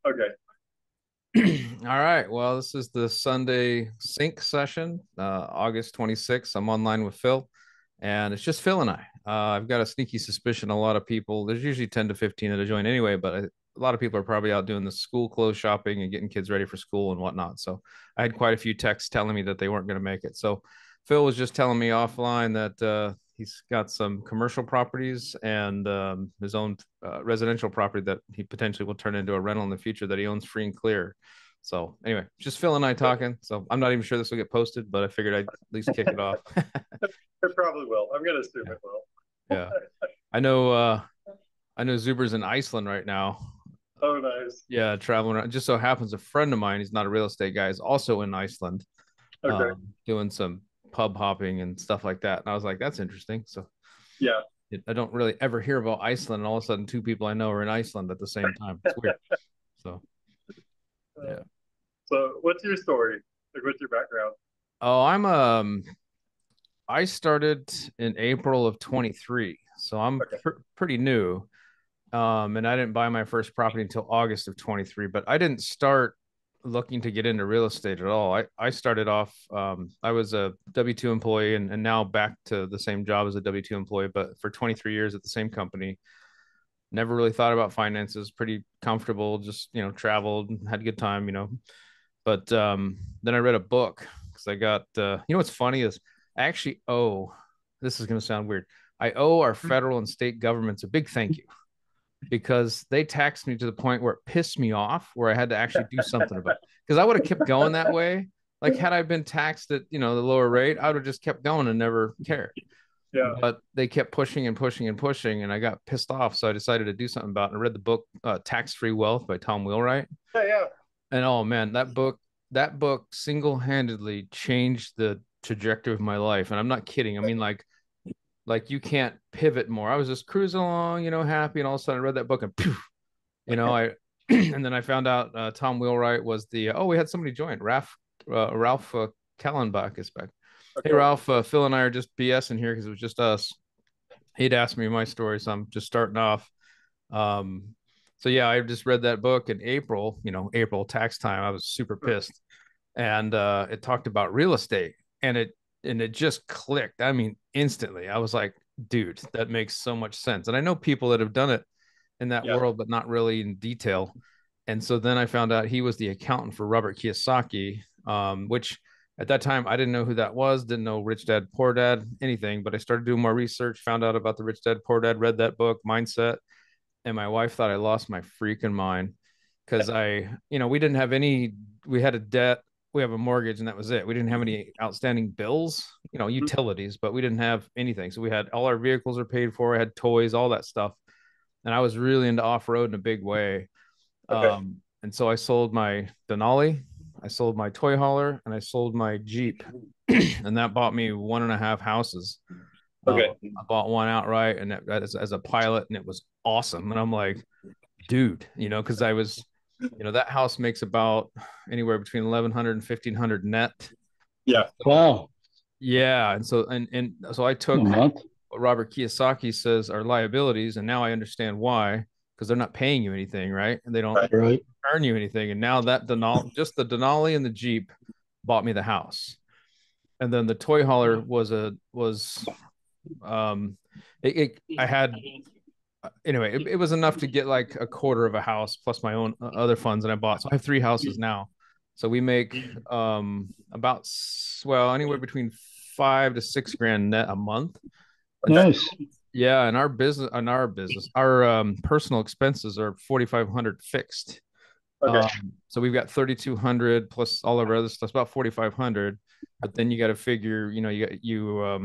Okay. All right. Well, this is the Sunday sync session, August 26th. I'm online with Phil, and it's just Phil and I. I've got a sneaky suspicion a lot of people, there's usually 10 to 15 that join anyway, but a lot of people are probably out doing the school clothes shopping and getting kids ready for school and whatnot. So I had quite a few texts telling me that they weren't going to make it. So Phil was just telling me offline that he's got some commercial properties and his own residential property that he potentially will turn into a rental in the future that he owns free and clear. So anyway, just Phil and I talking. So I'm not even sure this will get posted, but I figured I'd at least kick it off. It probably will. I'm going to assume Yeah. it will. Yeah. I know I know Zuber's in Iceland right now. Oh, nice. Yeah, traveling around. Just so happens a friend of mine, he's not a real estate guy, is also in Iceland, Okay. doing some pub hopping and stuff like that. And I was like, that's interesting. So Yeah. I don't really ever hear about Iceland, and all of a sudden two people I know are in Iceland at the same time. It's weird. So Uh, yeah. so, what's your story? Like, what's your background? Oh, I started in April of 23. So I'm Okay. pretty new. And I didn't buy my first property until August of 23, but I didn't start looking to get into real estate at all. I started off, I was a W-2 employee and now back to the same job as a W-2 employee, but for 23 years at the same company. Never really thought about finances, pretty comfortable, just, traveled, had a good time, But then I read a book because I got, what's funny is I actually owe, this is going to sound weird. I owe our federal and state governments a big thank you because they taxed me to the point where it pissed me off, where I had to actually do something about it. Because I would have kept going that way. Like had I been taxed at the lower rate, I would have just kept going and never cared. Yeah. But they kept pushing and pushing and pushing, and I got pissed off. So I decided to do something about it. I read the book Tax Free Wealth by Tom Wheelwright. Yeah. Yeah. And oh man, that book single-handedly changed the trajectory of my life. And I'm not kidding. I mean, like you can't pivot more. I was just cruising along, happy, and all of a sudden I read that book and poof, I and then I found out Tom Wheelwright was the we had somebody join Ralph Kallenbach is back. Hey Okay. Ralph, Phil and I are just BSing here because it was just us. He'd asked me my story, so I'm just starting off. Um, so yeah, I just read that book in April. April tax time. I was super pissed, and it talked about real estate, and it just clicked. I mean, instantly. I was like, dude, that makes so much sense. And I know people that have done it in that Yeah. world, but not really in detail. And so then I found out he was the accountant for Robert Kiyosaki, which at that time I didn't know who that was, didn't know Rich Dad Poor Dad, anything. But I started doing more research, found out about the Rich Dad Poor Dad, read that book, Mindset, and my wife thought I lost my freaking mind because we didn't have any, we had a debt, we have a mortgage, and that was it. We didn't have any outstanding bills, utilities, but we didn't have anything. So we had all our vehicles are paid for, I had toys, all that stuff. And I was really into off road in a big way. Okay. And so I sold my Denali, I sold my toy hauler, and I sold my Jeep. And that bought me one and a half houses. Okay. I bought one outright and that as a pilot, and it was awesome. And I'm like, dude, because I was, that house makes about anywhere between 1,100 and 1,500 net. And Yeah. so, Wow. yeah. And so I A took month? what Robert Kiyosaki says are liabilities, and now I understand why, because they're not paying you anything, right? And they don't Right. Right. earn you anything. And now that Denali, just the Denali and the Jeep bought me the house. And then the toy hauler was I had anyway, it was enough to get like a quarter of a house plus my own other funds that I bought. So I have three houses now. So we make about, well, anywhere between 5 to 6 grand net a month. And so, Nice. yeah, and our personal expenses are 4,500 fixed. Okay. So we've got 3,200 plus all of our other stuff, about 4,500. But then you got to figure, you got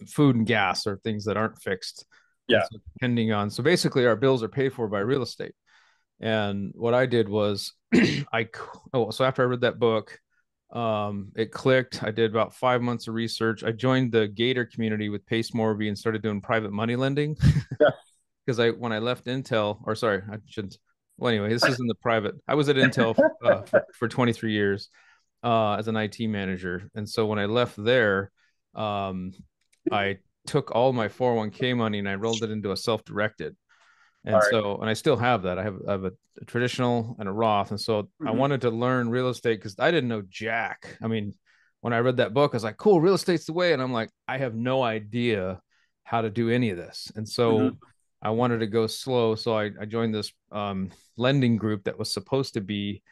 food and gas or things that aren't fixed. And Yeah. so depending on, so basically our bills are paid for by real estate. And what I did was so after I read that book, it clicked. I did about 5 months of research. I joined the Gator community with Pace Morby and started doing private money lending. Yeah. Because when I left Intel, or sorry, I shouldn't. Well, anyway, this is in the private. I was at Intel for 23 years as an IT manager, and so when I left there, I took all my 401k money and I rolled it into a self-directed. All And right. so, and I still have that. I have a traditional and a Roth. And so I Mm-hmm. wanted to learn real estate because I didn't know jack. I mean, when I read that book, I was like, cool, real estate's the way. And I'm like, I have no idea how to do any of this. And so Mm-hmm. I wanted to go slow. So I joined this lending group that was supposed to be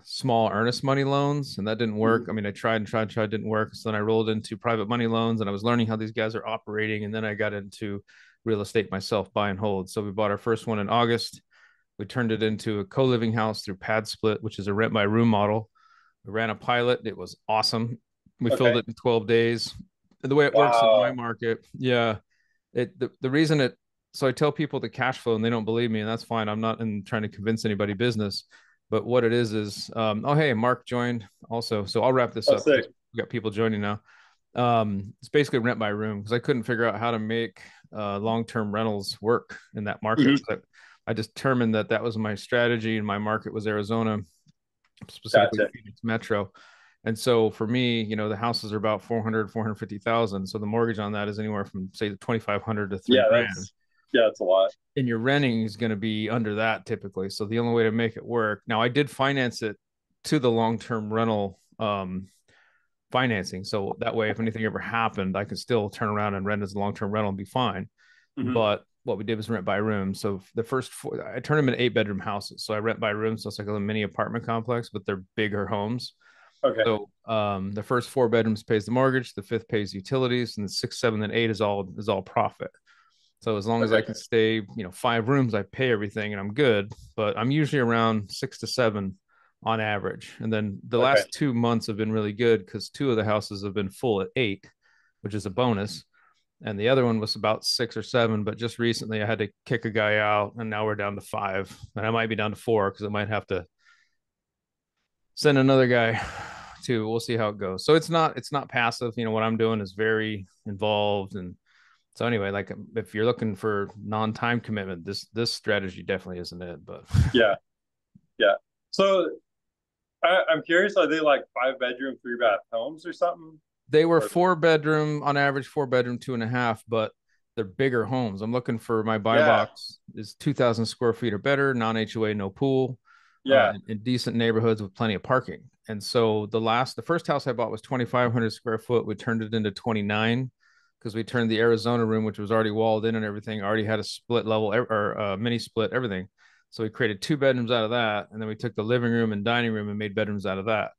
small earnest money loans, and that didn't work. Mm-hmm. I mean, I tried and tried and tried, didn't work. So then I rolled into private money loans, and I was learning how these guys are operating. And then I got into real estate myself, buy and hold. So we bought our first one in August. We turned it into a co-living house through Pad Split, which is a rent by room model. We ran a pilot. It was awesome. We filled Okay. it in 12 days. And the way it works in my Wow. market, yeah, the reason it, so I tell people the cash flow and they don't believe me, and that's fine. I'm not in trying to convince anybody business, but what it is oh hey, Mark joined also. So I'll wrap this Oh, up sick. because we got people joining now. It's basically rent by room because I couldn't figure out how to make long-term rentals work in that market. Mm-hmm. I determined that that was my strategy, and my market was Arizona, specifically Gotcha. Phoenix Metro. And so for me, the houses are about 400, 450,000. So the mortgage on that is anywhere from say 2,500 to three Yeah, grand. that's a lot. And your renting is going to be under that typically. So the only way to make it work. Now I did finance it to the long-term rental financing. So that way, if anything ever happened, I could still turn around and rent as a long-term rental and be fine. Mm-hmm. But what we did was rent by room. So the first four, I turned them into 8-bedroom houses. So I rent by room. So it's like a mini apartment complex, but they're bigger homes. Okay. So the first 4 bedrooms pays the mortgage, the fifth pays utilities, and the six, seven, and eight is all profit. So as long as I Okay. can stay, 5 rooms, I pay everything and I'm good. But I'm usually around 6 to 7 on average. And then the Okay. last 2 months have been really good because two of the houses have been full at 8, which is a bonus. And the other one was about 6 or 7. But just recently I had to kick a guy out and now we're down to 5. And I might be down to 4 because I might have to send another guy too. We'll see how it goes. So it's not passive. What I'm doing is very involved. And so anyway, like if you're looking for non-time commitment, this strategy definitely isn't it. But Yeah. Yeah. So I'm curious, are they like 5 bedroom, 3 bath homes or something? they were Or 4 bedroom on average, 4 bedroom, 2.5, but they're bigger homes. I'm looking for my buy yeah, box is 2,000 square feet or better, non-HOA, no pool, yeah. in decent neighborhoods with plenty of parking. And so the first house I bought was 2,500 square foot. We turned it into 29 because we turned the Arizona room, which was already walled in and everything, already had a split level or mini split, everything. So we created 2 bedrooms out of that, and then we took the living room and dining room and made bedrooms out of that.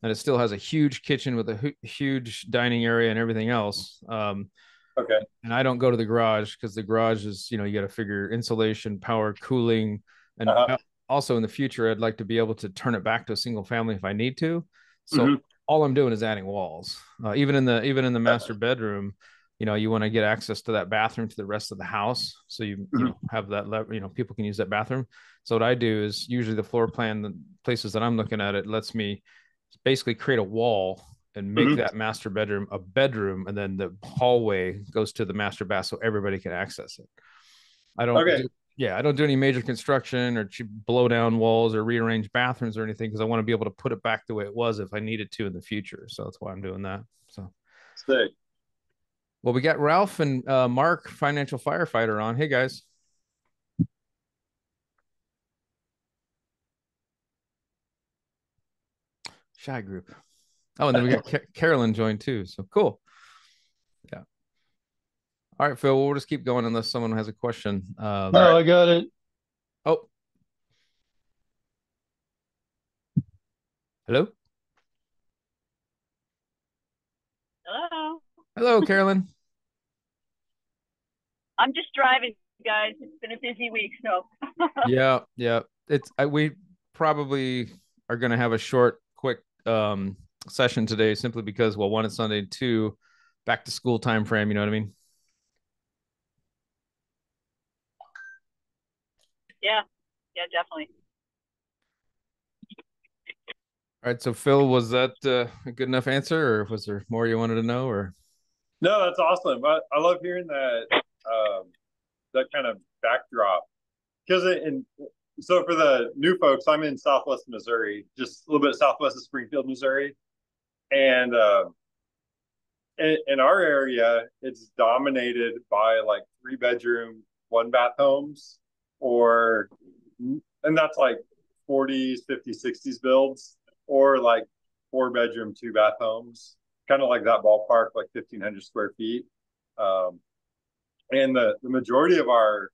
And it still has a huge kitchen with a huge dining area and everything else. Okay. And I don't go to the garage because the garage is, you got to figure insulation, power, cooling, and Uh-huh. also in the future, I'd like to be able to turn it back to a single family if I need to. So Mm-hmm. all I'm doing is adding walls. Even in the master bedroom, you want to get access to that bathroom to the rest of the house, so Mm-hmm. have that people can use that bathroom. So what I do is usually the floor plan, the places that I'm looking at, it lets me basically create a wall and make Mm-hmm. that master bedroom a bedroom, and then the hallway goes to the master bath so everybody can access it. I don't Okay. do Yeah, I don't do any major construction or blow down walls or rearrange bathrooms or anything because I want to be able to put it back the way it was if I needed to in the future. So that's why I'm doing that. So, Sick. well, we got Ralph and Mark, financial firefighter, on. Hey guys, shy group. Oh, and then we got Carolyn joined too. So cool. Yeah. All right, Phil. We'll just keep going unless someone has a question. All No, right. I got it. Oh, hello. Hello. Hello, Carolyn. I'm just driving, guys. It's been a busy week, so. Yeah, yeah. We probably are going to have a short, quick session today, simply because, well, one, it's Sunday, two, back to school time frame. You know what I mean? Yeah, yeah, definitely. All right. So, Phil, was that a good enough answer, or was there more you wanted to know? Or No, that's awesome. I love hearing that kind of backdrop because so for the new folks, I'm in Southwest Missouri, just a little bit southwest of Springfield, Missouri, and in our area, it's dominated by like 3 bedroom, 1 bath homes. or and that's like 40s, 50s, 60s builds, or like 4 bedroom, 2 bath homes, kind of like that ballpark, like 1,500 square feet. Um, and the majority of our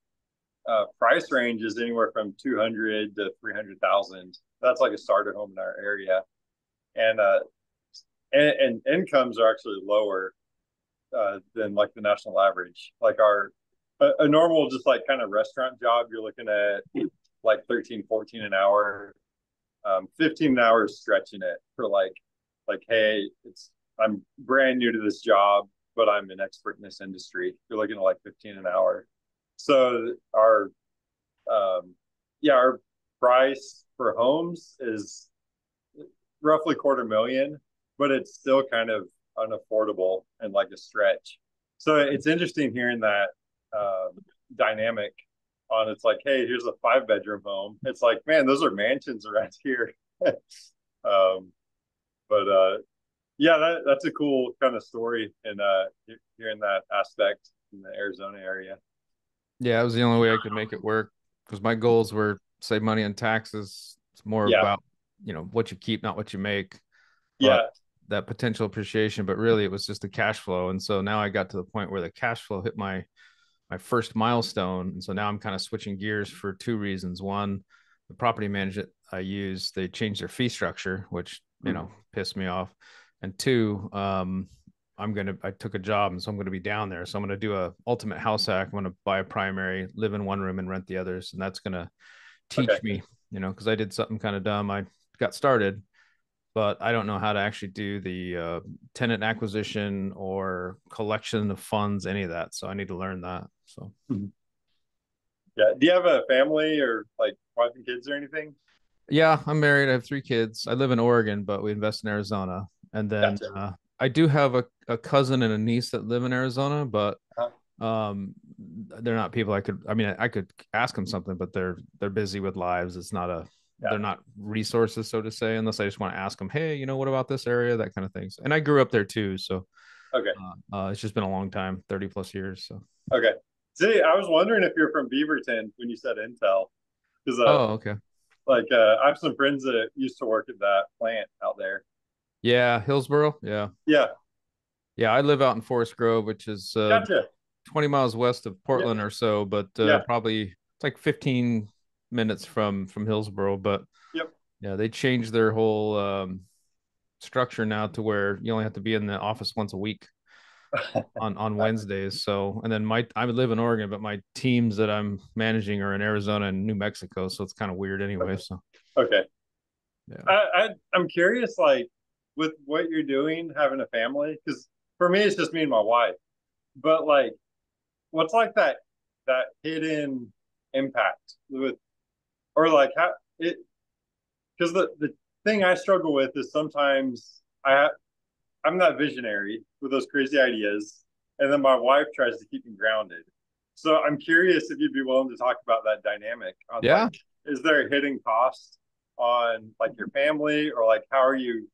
price range is anywhere from 200 to 300,000. That's like a starter home in our area, and and incomes are actually lower than like the national average. Like a normal just like kind of restaurant job, you're looking at like 13, 14 an hour, 15 an hour is stretching it for like, hey, I'm brand new to this job, but I'm an expert in this industry. You're looking at like 15 an hour. So um, yeah, our price for homes is roughly 250,000, but it's still kind of unaffordable and like a stretch. So it's interesting hearing that dynamic on. It's like, hey, here's a 5 bedroom home. It's like, man, those are mansions around here. But yeah, that's a cool kind of story, and hearing that aspect in the Arizona area. Yeah, it was the only way I could make it work because my goals were save money on taxes. It's more Yeah, about, what you keep, not what you make, but yeah, that potential appreciation. But really, it was just the cash flow. And so now I got to the point where the cash flow hit my first milestone. And so now I'm kind of switching gears for two reasons. One, the property management I use, they changed their fee structure, which, pissed me off. And two, I took a job, and so I'm going to be down there. So I'm going to do a ultimate house hack. I'm going to buy a primary, live in one room and rent the others. And that's going to okay, teach me, because I did something kind of dumb. I got started, but I don't know how to actually do the tenant acquisition or collection of funds, any of that. So I need to learn that. So, yeah. Do you have a family or like wife and kids or anything? yeah, I'm married. I have 3 kids. I live in Oregon, but we invest in Arizona. And then Gotcha. I do have a cousin and a niece that live in Arizona, but Uh-huh. they're not people I could ask them something, but they're busy with lives. Yeah. They're not resources, so to say, unless I just want to ask them, hey, what about this area, that kind of things. And I grew up there too, so Okay. it's just been a long time, 30 plus years. So Okay. See, I was wondering if you're from Beaverton when you said Intel, because oh, okay. like I have some friends that used to work at that plant out there. Yeah, Hillsboro. Yeah. Yeah. Yeah, I live out in Forest Grove, which is Gotcha. 20 miles west of Yeah. Portland or so, but Yeah. probably it's like 15 minutes from Hillsboro. But Yep. yeah, they changed their whole structure now to where you only have to be in the office once a week on Wednesdays. So, and then I would live in Oregon, but my teams that I'm managing are in Arizona and New Mexico, so it's kind of weird anyway. So Okay. yeah, I'm curious, like with what you're doing, having a family, because for me it's just me and my wife. But like, what's like that hidden impact with, or like how it? Because the thing I struggle with is sometimes I'm that visionary with those crazy ideas, and then my wife tries to keep me grounded. So I'm curious if you'd be willing to talk about that dynamic on like, yeah, is there a hidden cost on like your family, or like how are you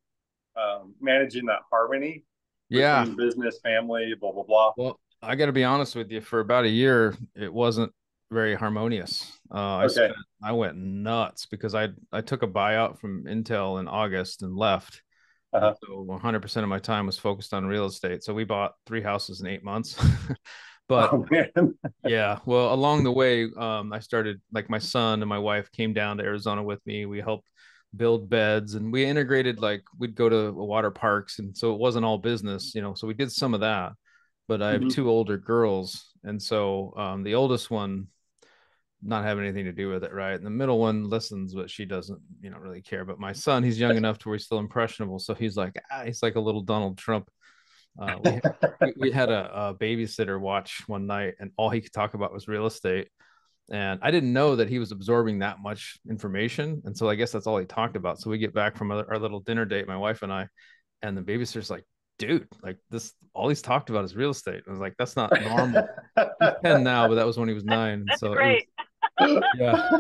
managing that harmony yeah. between business, family, blah blah blah? Well, I got to be honest with you. For about a year, it wasn't very harmonious. Okay. I went nuts because I took a buyout from Intel in August and left, and Uh-huh. so 100% of my time was focused on real estate. So we bought 3 houses in 8 months. But Oh man. yeah, well, along the way, I started, like, my son and my wife came down to Arizona with me. We helped build beds, and we integrated, like, we'd go to water parks, and so it wasn't all business, so we did some of that. But I have Mhm. 2 older girls, and so the oldest one not have anything to do with it, right? And the middle one listens, but she doesn't, really care. But my son, he's young enough to where he's still impressionable, so he's like a little Donald Trump. uh, we we had a babysitter watch one night, and all he could talk about was real estate. And I didn't know that he was absorbing that much information. And so I guess that's all he talked about. So we get back from our little dinner date, my wife and I, and the babysitter's like, dude, like, this, all he's talked about is real estate. I was like, that's not normal. He's 10 now, but that was when he was 9. That's So it was, great. yeah,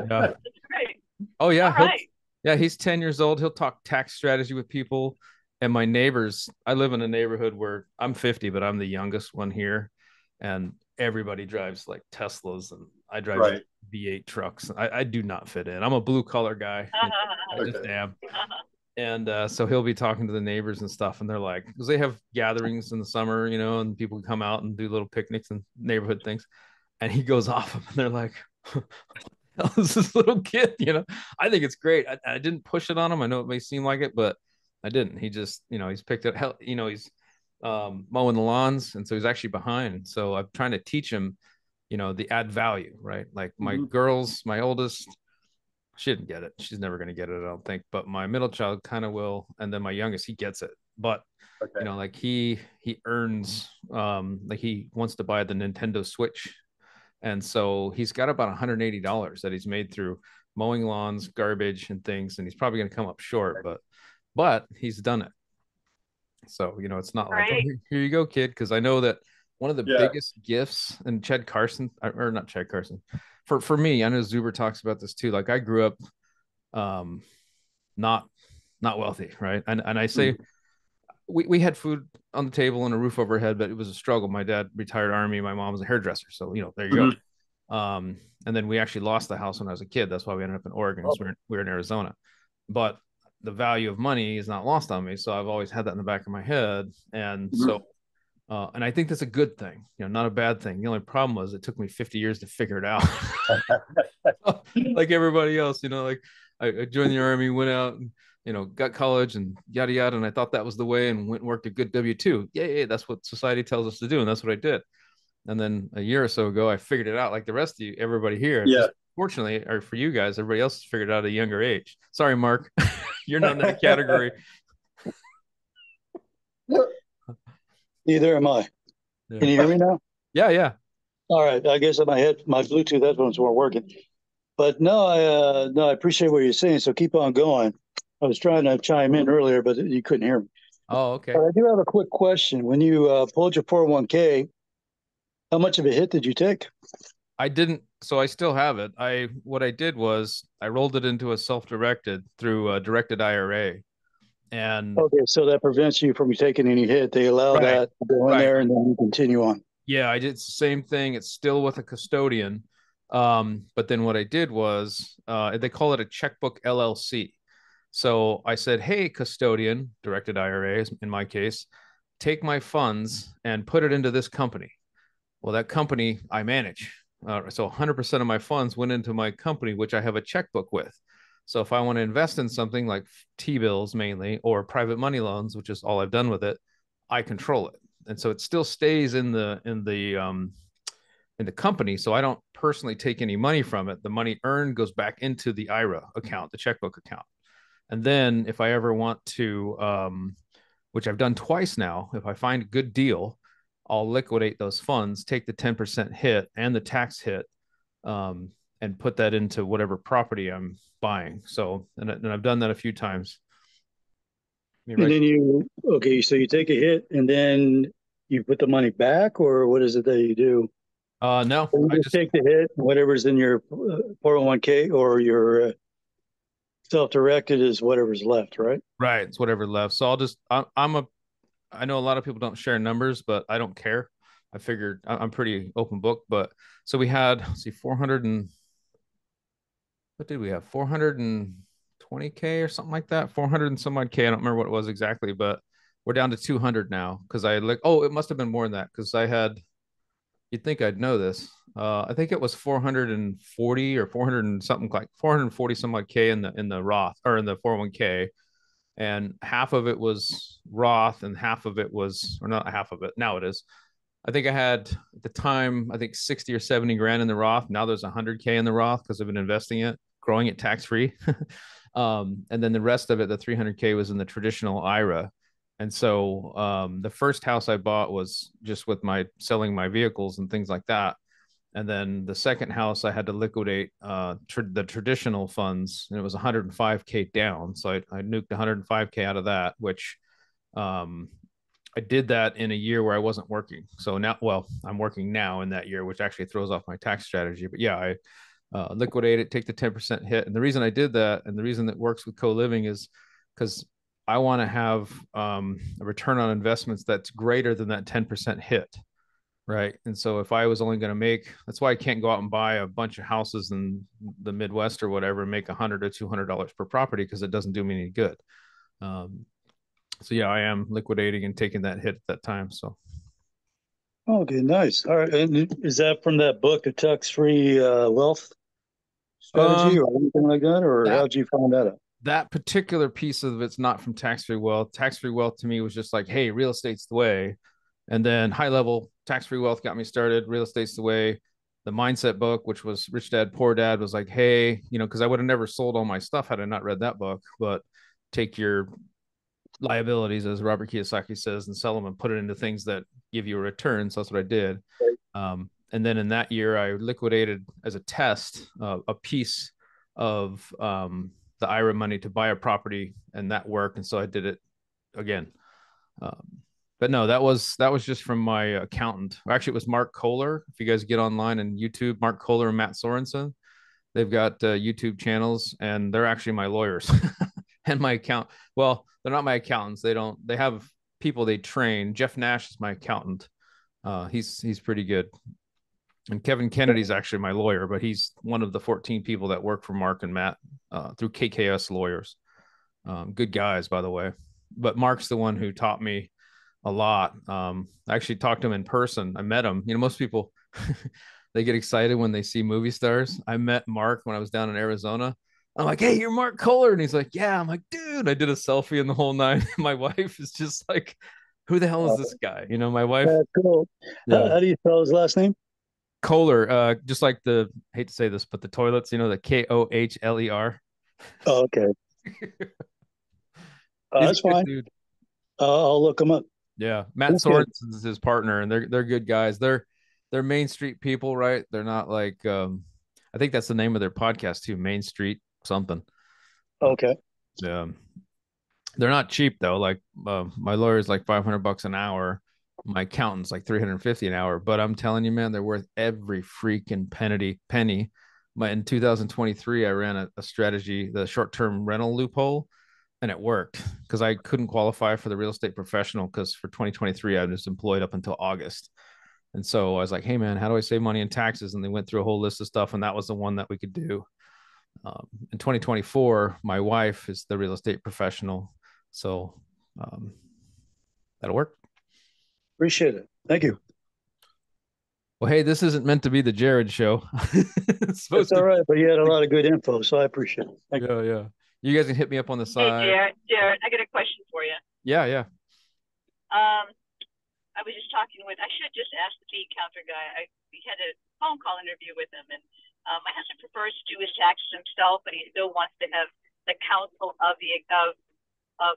yeah. That's great. Oh yeah, All right. yeah, he's 10 years old. He'll talk tax strategy with people. And my neighbors, I live in a neighborhood where I'm 50, but I'm the youngest one here. And everybody drives like Teslas. And I drive Right. V8 trucks. I do not fit in. I'm a blue collar guy. I just am. And so he'll be talking to the neighbors and stuff, and they're like, because they have gatherings in the summer, and people come out and do little picnics and neighborhood things. And he goes off, and they're like, is this little kid? I think it's great. I didn't push it on him. I know it may seem like it, but I didn't. He just, he's picked it. Hell, he's mowing the lawns, and so he's actually behind. So I'm trying to teach him, the add value, right? Like my girls, my oldest, she didn't get it. She's never going to get it, I don't think. But my middle child kind of will, and then my youngest, he gets it. But like he earns, like he wants to buy the Nintendo Switch, and so he's got about $180 that he's made through mowing lawns, garbage, and things, and he's probably going to come up short, but he's done it. So it's not like, oh, here you go, kid, because I know that one of the biggest gifts, and Chad Carson, or not Chad Carson, for me, I know Zuber talks about this too. Like I grew up not wealthy, right? And I say we had food on the table and a roof overhead, but it was a struggle. My dad retired Army, my mom was a hairdresser, so there you go. And then we actually lost the house when I was a kid. That's why we ended up in Oregon. We were in Arizona, but the value of money is not lost on me. So I've always had that in the back of my head. And so, and I think that's a good thing, not a bad thing. The only problem was it took me 50 years to figure it out. Like everybody else, like I joined the Army, went out and, got college and yada, yada. And I thought that was the way, and went and worked a good W-2. Yeah. That's what society tells us to do. And that's what I did. And then a year or so ago, I figured it out like the rest of you, everybody here. Yeah. Fortunately, or for you guys, everybody else has figured it out at a younger age. Sorry, Mark. You're not in that category. Neither am I. Yeah. Can you hear me now? Yeah. All right. I guess my Bluetooth headphones weren't working. But no, I appreciate what you're saying. So keep on going. I was trying to chime in earlier, but you couldn't hear me. Oh, okay. But I do have a quick question. When you pulled your 401k, how much of a hit did you take? I didn't. So I still have it. What I did was I rolled it into a self-directed through a directed IRA. And okay, so that prevents you from taking any hit. They allow that to go in there, and then you continue on. Yeah, I did the same thing. It's still with a custodian. But then what I did was they call it a checkbook LLC. So I said, hey, custodian, directed IRA in my case, take my funds and put it into this company. Well, that company I manage. So 100% of my funds went into my company, which I have a checkbook with. So if I want to invest in something like T-bills mainly, or private money loans, which is all I've done with it, I control it. And so it still stays in the company. So I don't personally take any money from it. The money earned goes back into the IRA account, the checkbook account. And then if I ever want to, which I've done twice now, if I find a good deal, I'll liquidate those funds, take the 10% hit and the tax hit, and put that into whatever property I'm buying. So, and I've done that a few times. And then so you take a hit and then you put the money back, or what is it that you do? No, I just take the hit, whatever's in your 401k or your self-directed is whatever's left, right? Right. It's whatever left. So I know a lot of people don't share numbers, but I don't care. I figured I'm pretty open book, but so we had, let's see, 400 and what did we have? 420K or something like that. 400 and some odd K. I don't remember what it was exactly, but we're down to 200 now. Cause I it must've been more than that. Cause you'd think I'd know this. I think it was 440 or 400 and something, like 440 some odd K in the Roth, or in the 401K. And half of it was Roth and half of it was, or not half of it, now it is. I think I had at the time, I think 60 or 70 grand in the Roth. Now there's 100K in the Roth because I've been investing it, growing it tax free. And then the rest of it, the 300K, was in the traditional IRA. And so the first house I bought was just with my selling my vehicles and things like that. And then the second house I had to liquidate the traditional funds, and it was 105K down. So I nuked 105K out of that, which I did that in a year where I wasn't working. So now, well, I'm working now in that year, which actually throws off my tax strategy. But yeah, I liquidate it, take the 10% hit. And the reason I did that, and the reason that works with co-living, is because I want to have a return on investments that's greater than that 10% hit. Right. And so if I was only going to make, that's why I can't go out and buy a bunch of houses in the Midwest or whatever and make $100 or $200 per property, because it doesn't do me any good. Um, so yeah, I am liquidating and taking that hit at that time. So Okay, nice. All right. And is that from that book, The Tax-Free Wealth Strategy, um, or anything like that? Or that how'd you find that out? that particular piece of it's not from tax free wealth. Tax free wealth to me was just like, hey, real estate's the way. And then high level tax free wealth got me started. Real estate's the way. The mindset book, which was Rich Dad Poor Dad, was like, hey, because I would have never sold all my stuff had I not read that book. But take your liabilities, as Robert Kiyosaki says, and sell them and put it into things that give you a return. So that's what I did. And then in that year, I liquidated as a test a piece of the IRA money to buy a property, and that worked. And so I did it again. But no, that was just from my accountant. Actually, it was Mark Kohler. If you guys get online and YouTube, Mark Kohler and Matt Sorensen, they've got YouTube channels, and they're actually my lawyers and my account. Well, they're not my accountants. They have people they train. Jeff Nash is my accountant. He's pretty good. And Kevin Kennedy's actually my lawyer, but he's one of the 14 people that work for Mark and Matt through KKS Lawyers. Good guys, by the way. But Mark's the one who taught me a lot. I actually talked to him in person. I met him. Most people they get excited when they see movie stars. I met Mark when I was down in Arizona. I'm like, hey, you're Mark Kohler. And he's like, yeah. I'm like, dude, I did a selfie in the whole nine. My wife is just like, who the hell is this guy? My wife. Cool. Yeah. How do you spell his last name? Kohler, just like hate to say this, but the toilets, the Kohler. Oh, okay. He's That's a good fine. dude. I'll look him up. Yeah, Matt Sorensen is his partner, and they're good guys. They're Main Street people, right? They're not like I think that's the name of their podcast too, Main Street something. Okay. Yeah, they're not cheap though. Like my lawyer's like $500 an hour. My accountant's like $350 an hour. But I'm telling you, man, they're worth every freaking penny. In 2023, I ran a strategy, the short-term rental loophole, and it worked because I couldn't qualify for the real estate professional because for 2023 I was employed up until August. And so I was like, hey man, how do I save money in taxes? And they went through a whole list of stuff, and that was the one that we could do. In 2024, my wife is the real estate professional. So that'll work. Appreciate it. Thank you. Well, hey, this isn't meant to be the Jared show. It's all right, but you had a lot of good info, so I appreciate it. Thank you. Yeah. You guys can hit me up on the side. Hey, Jared, I got a question for you. Yeah. I was just talking with, I should have just asked the fee counter guy. We had a phone call interview with him, and my husband prefers to do his taxes himself, but he still wants to have the counsel of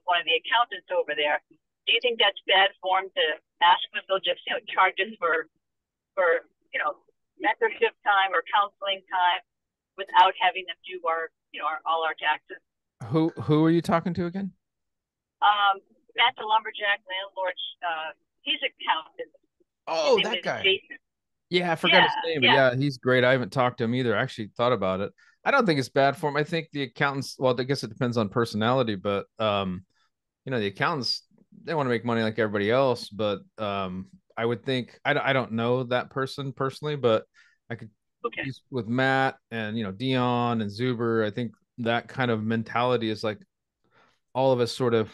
one of the accountants over there. Do you think that's bad form to ask them if they'll just charge us for mentorship time or counseling time without having them do all our taxes? Who are you talking to again? Matt the lumberjack landlord. He's accountant. Oh, that guy. Jason. Yeah, I forgot his name, but yeah, he's great. I haven't talked to him either. I actually thought about it. I don't think it's bad for him. I think the accountants, well, I guess it depends on personality, but the accountants, they want to make money like everybody else, but I would think I don't know that person personally, but I could use with Matt and Dion and Zuber. I think that kind of mentality is like all of us sort of,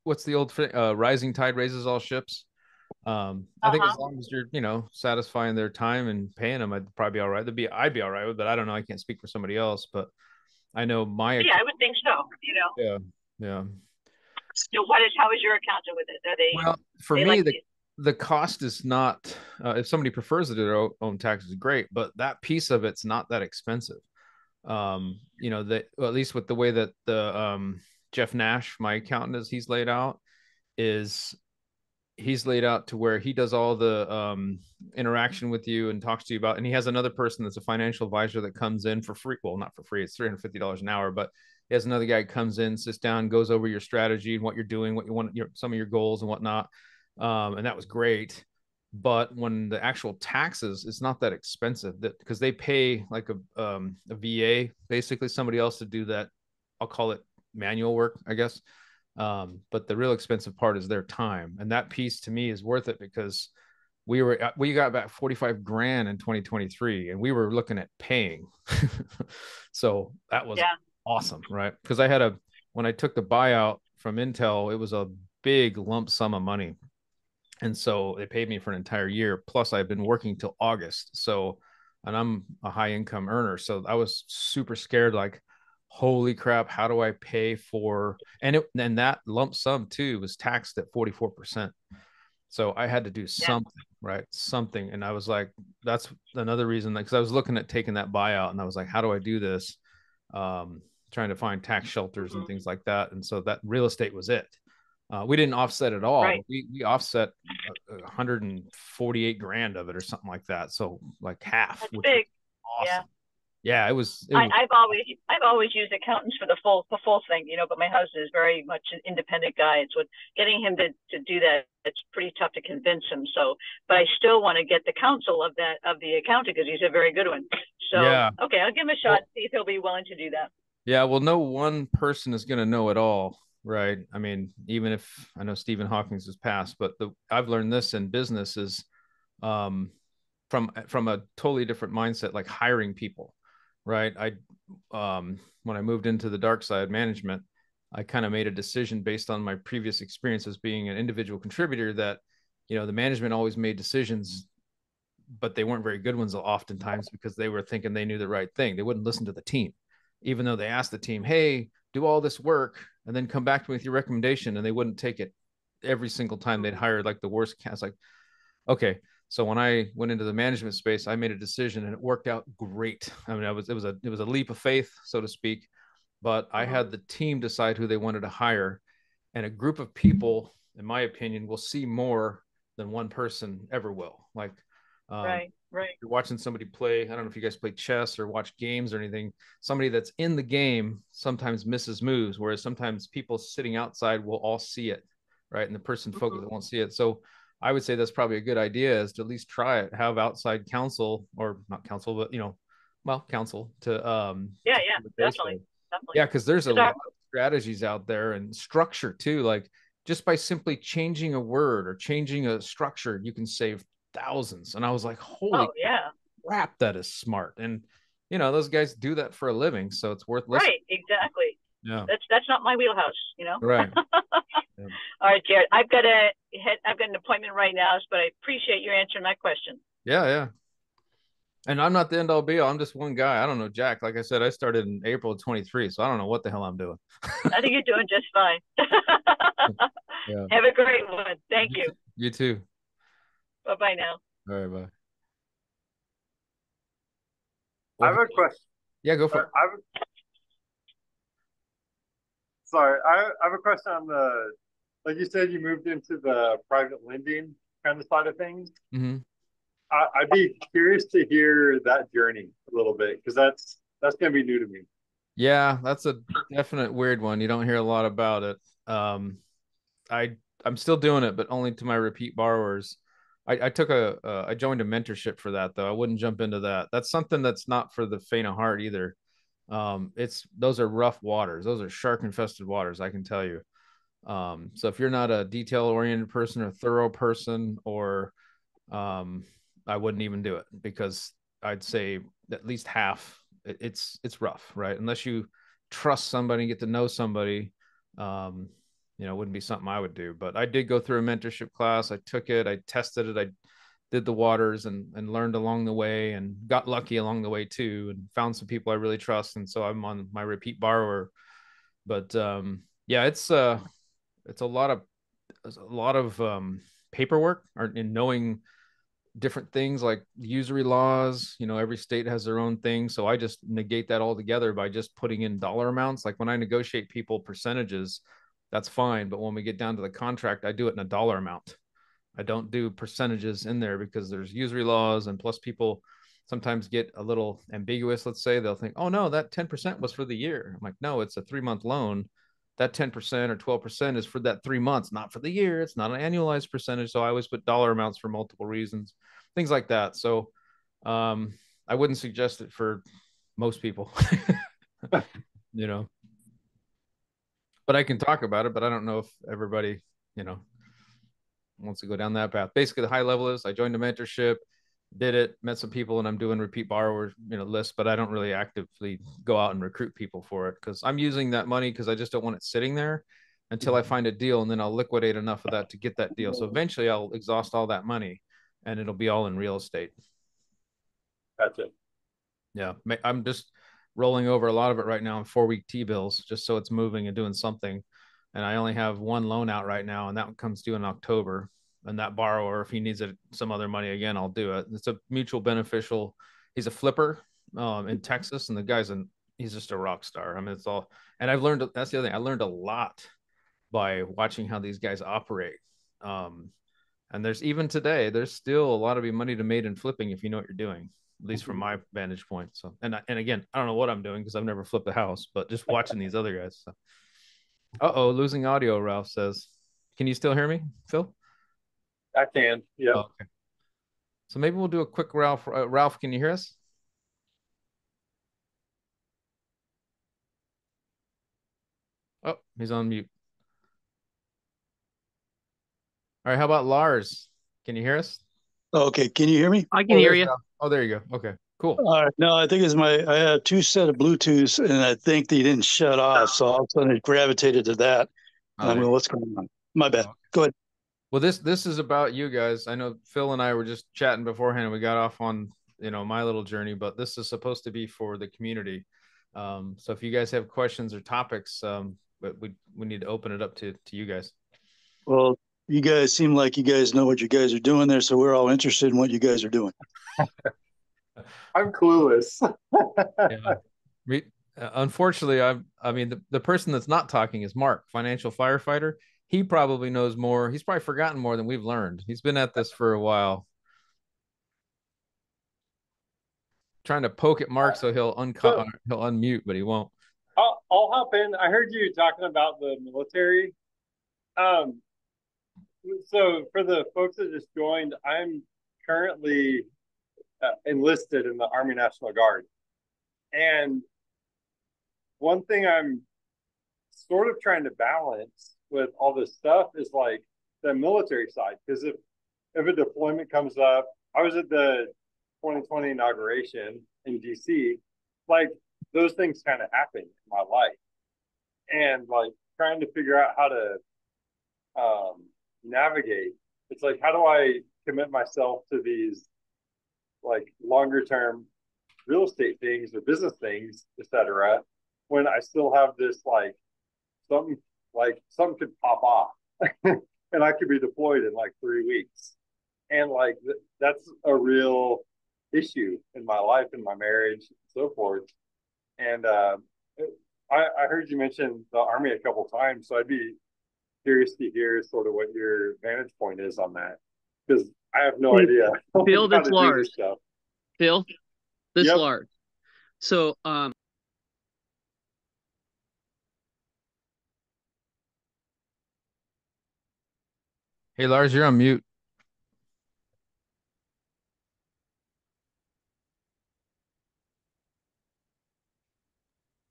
what's the old rising tide raises all ships. I think as long as you're satisfying their time and paying them, I'd probably be all right. I'd be all right with, but I don't know. I can't speak for somebody else, but I know my I would think so. Yeah. So how is your accountant with it? Are they? Well, for me, the cost is not. If somebody prefers to do their own taxes, great, but that piece of it's not that expensive. That at least with the way that the Jeff Nash, my accountant, he's laid out to where he does all the interaction with you and talks to you about, and he has another person that's a financial advisor that comes in for free. Well, not for free. It's $350 an hour, but he has another guy comes in, sits down, goes over your strategy and what you're doing, what you want, some of your goals and whatnot. And that was great. But when the actual taxes, it's not that expensive because they pay like a VA, basically somebody else to do that. I'll call it manual work, I guess. But the real expensive part is their time. And that piece to me is worth it because we got back 45 grand in 2023, and we were looking at paying. So that was awesome, right? Because when I took the buyout from Intel, it was a big lump sum of money. And so they paid me for an entire year. Plus, I've been working till August. So, and I'm a high income earner. So I was super scared, like, holy crap, how do I pay for, and that lump sum too was taxed at 44%. So I had to do something, right? Something. And I was like, that's another reason, because I was looking at taking that buyout, and I was like, how do I do this? Trying to find tax shelters and things like that. And so that real estate was it. We didn't offset at all. Right. We offset 148 grand of it or something like that. So like half. That's big. Awesome. Yeah, it was. I've always used accountants for the full thing, you know. But my husband is very much an independent guy, so getting him to do that, it's pretty tough to convince him. So, but I still want to get the counsel of the accountant, because he's a very good one. So yeah. Okay, I'll give him a shot. Well, see if he'll be willing to do that. Yeah, well, no one person is going to know it all, right? I mean, even if I know Stephen Hawking's has passed, but I've learned this in business is from a totally different mindset, like hiring people, right? When I moved into the dark side management, I kind of made a decision based on my previous experience as being an individual contributor that, you know, the management always made decisions, but they weren't very good ones oftentimes, because they were thinking they knew the right thing. They wouldn't listen to the team, even though they asked the team, hey, do all this work and then come back to me with your recommendation. And they wouldn't take it. Every single time they'd hire like the worst cast. Like, okay. So when I went into the management space, I made a decision and it worked out great. I mean, it was a leap of faith, so to speak, but I had the team decide who they wanted to hire, and a group of people, in my opinion, will see more than one person ever will. Like, right. You're watching somebody play. I don't know if you guys play chess or watch games or anything. Somebody that's in the game sometimes misses moves, whereas sometimes people sitting outside will all see it, right? And the person focused won't see it. So I would say that's probably a good idea, is to at least try it. Have outside counsel, or not counsel, but counsel to definitely. Yeah, because there's a lot of strategies out there and structure too. Like, just by simply changing a word or changing a structure, you can save thousands. And I was like, holy crap, that is smart. And you know, those guys do that for a living, so it's worth listening. Right, exactly. Yeah, that's not my wheelhouse, you know. Right. Yeah. All right, Jared, I've got an appointment right now, but I appreciate you answering my question. Yeah. And I'm not the end all be all. I'm just one guy. I don't know Jack. Like I said, I started in April of 23, so I don't know what the hell I'm doing. I think you're doing just fine. Yeah. Have a great one. Thank you. You too. Bye-bye now. All right, bye. I have a question. Yeah, go for it. I have a question on like you said, you moved into the private lending kind of side of things. Mm-hmm. I'd be curious to hear that journey a little bit, because that's going to be new to me. Yeah, that's a definite weird one. You don't hear a lot about it. I'm still doing it, but only to my repeat borrowers. I joined a mentorship for that, though. I wouldn't jump into that. That's something that's not for the faint of heart either. Those are rough waters. Those are shark infested waters, I can tell you. So if you're not a detail oriented person or thorough person, or I wouldn't even do it, because I'd say at least half it's rough, right? Unless you trust somebody, get to know somebody, it wouldn't be something I would do. But I did go through a mentorship class. I took it, I tested it, I did the waters and learned along the way, and got lucky along the way too, and found some people I really trust. And so I'm on my repeat borrower. But yeah, it's a lot of paperwork in knowing different things like usury laws. Every state has their own thing. So I just negate that altogether by just putting in dollar amounts. Like when I negotiate people percentages, that's fine. But when we get down to the contract, I do it in a dollar amount. I don't do percentages in there, because there's usury laws, and plus people sometimes get a little ambiguous. Let's say they'll think, oh no, that 10% was for the year. I'm like, no, it's a 3-month loan. That 10% or 12% is for that 3 months, not for the year. It's not an annualized percentage. So I always put dollar amounts for multiple reasons, things like that. So I wouldn't suggest it for most people, but I can talk about it, but I don't know if everybody, wants to go down that path. Basically, the high level is I joined a mentorship, did it, met some people, and I'm doing repeat borrower, lists, but I don't really actively go out and recruit people for it because I'm using that money because I just don't want it sitting there until I find a deal, and then I'll liquidate enough of that to get that deal. So eventually I'll exhaust all that money and it'll be all in real estate. That's it. Yeah. I'm just rolling over a lot of it right now in 4-week T-bills, just so it's moving and doing something. And I only have one loan out right now, and that one comes due in October. And that borrower, if he needs some other money again, I'll do it. It's a mutual beneficial. He's a flipper in Texas, and the guy's he's just a rock star. I mean, it's all, and I've learned, that's the other thing. I learned a lot by watching how these guys operate. And even today, there's still a lot of money to made in flipping if you know what you're doing, at least from my vantage point. So, and again, I don't know what I'm doing because I've never flipped a house, but just watching these other guys. So. Losing audio, Ralph says. Can you still hear me, Phil? I can. Yeah. Okay. So maybe we'll do a quick Ralph. Ralph, can you hear us? Oh, he's on mute. All right. How about Lars? Can you hear us? Okay. Can you hear me? I can hear you. Oh, there you go. Okay, cool. All right. No, I think I had 2 set of Bluetooths, and I think they didn't shut off. So all of a sudden it gravitated to that. I mean, what's going on? My bad. Okay. Go ahead. Well, this is about you guys. I know Phil and I were just chatting beforehand, and we got off on, my little journey, but this is supposed to be for the community. So if you guys have questions or topics, but we need to open it up to you guys. Well, you guys seem like you guys know what you guys are doing there, so we're all interested in what you guys are doing. I'm clueless. Yeah. Unfortunately, I mean, the person that's not talking is Mark, financial firefighter. He probably knows more. He's probably forgotten more than we've learned. He's been at this for a while. Trying to poke at Mark so he'll unmute, but he won't. I'll hop in. I heard you talking about the military. So for the folks that just joined, I'm currently enlisted in the Army National Guard. And one thing I'm sort of trying to balance with all this stuff is like the military side. Because if a deployment comes up, I was at the 2020 inauguration in DC, like those things kind of happen in my life. And like trying to figure out how to navigate. It's like, how do I commit myself to these like longer term real estate things or business things, etc., when I still have this something could pop off and I could be deployed in like 3 weeks. And like that's a real issue in my life, in my marriage, and so forth. And I heard you mention the Army a couple times, so I'd be curious to hear sort of what your vantage point is on that, because I have no idea. Phil, that's Lars. Phil, this Yep. Lars. So, Hey, Lars, you're on mute.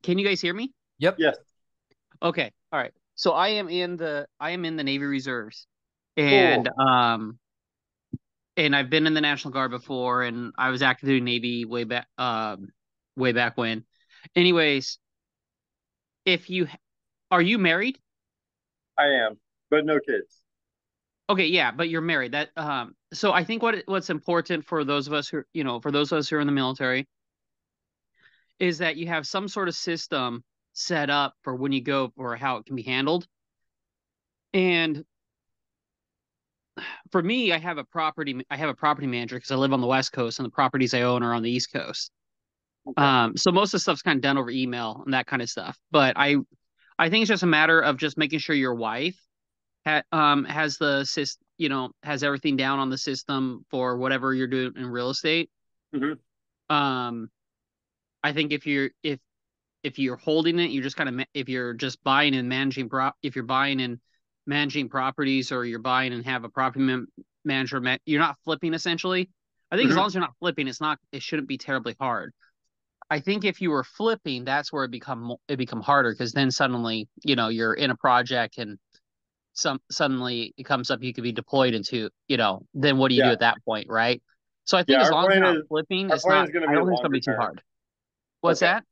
can you guys hear me? Yep. Yes. Okay. All right. So I am in the Navy Reserves, and Cool. And I've been in the National Guard before, and I was active duty Navy way back when. Anyways, are you married? I am, but no kids. Okay, yeah, but you're married. So I think what's important for those of us who are in the military is that you have some sort of system set up for when you go or how it can be handled. And for me, I have a property manager because I live on the West Coast and the properties I own are on the East Coast. Okay. So most of the stuff's kind of done over email and that kind of stuff. But I think it's just a matter of just making sure your wife has the system, has everything down on the system for whatever you're doing in real estate. Mm-hmm. I think if you're holding it, you're just kind of, if you're just buying and managing if you're buying and managing properties, or you're buying and have a property manager, you're not flipping essentially. I think as long as you're not flipping, it shouldn't be terribly hard. I think if you were flipping, that's where it become harder, because then suddenly, you're in a project and suddenly it comes up you could be deployed into, then what do you do Yeah. at that point, right? So I think Yeah, as long as you're not flipping, our it's plan not. is going to I be don't think it's gonna longer be too term. hard. What's Okay. that?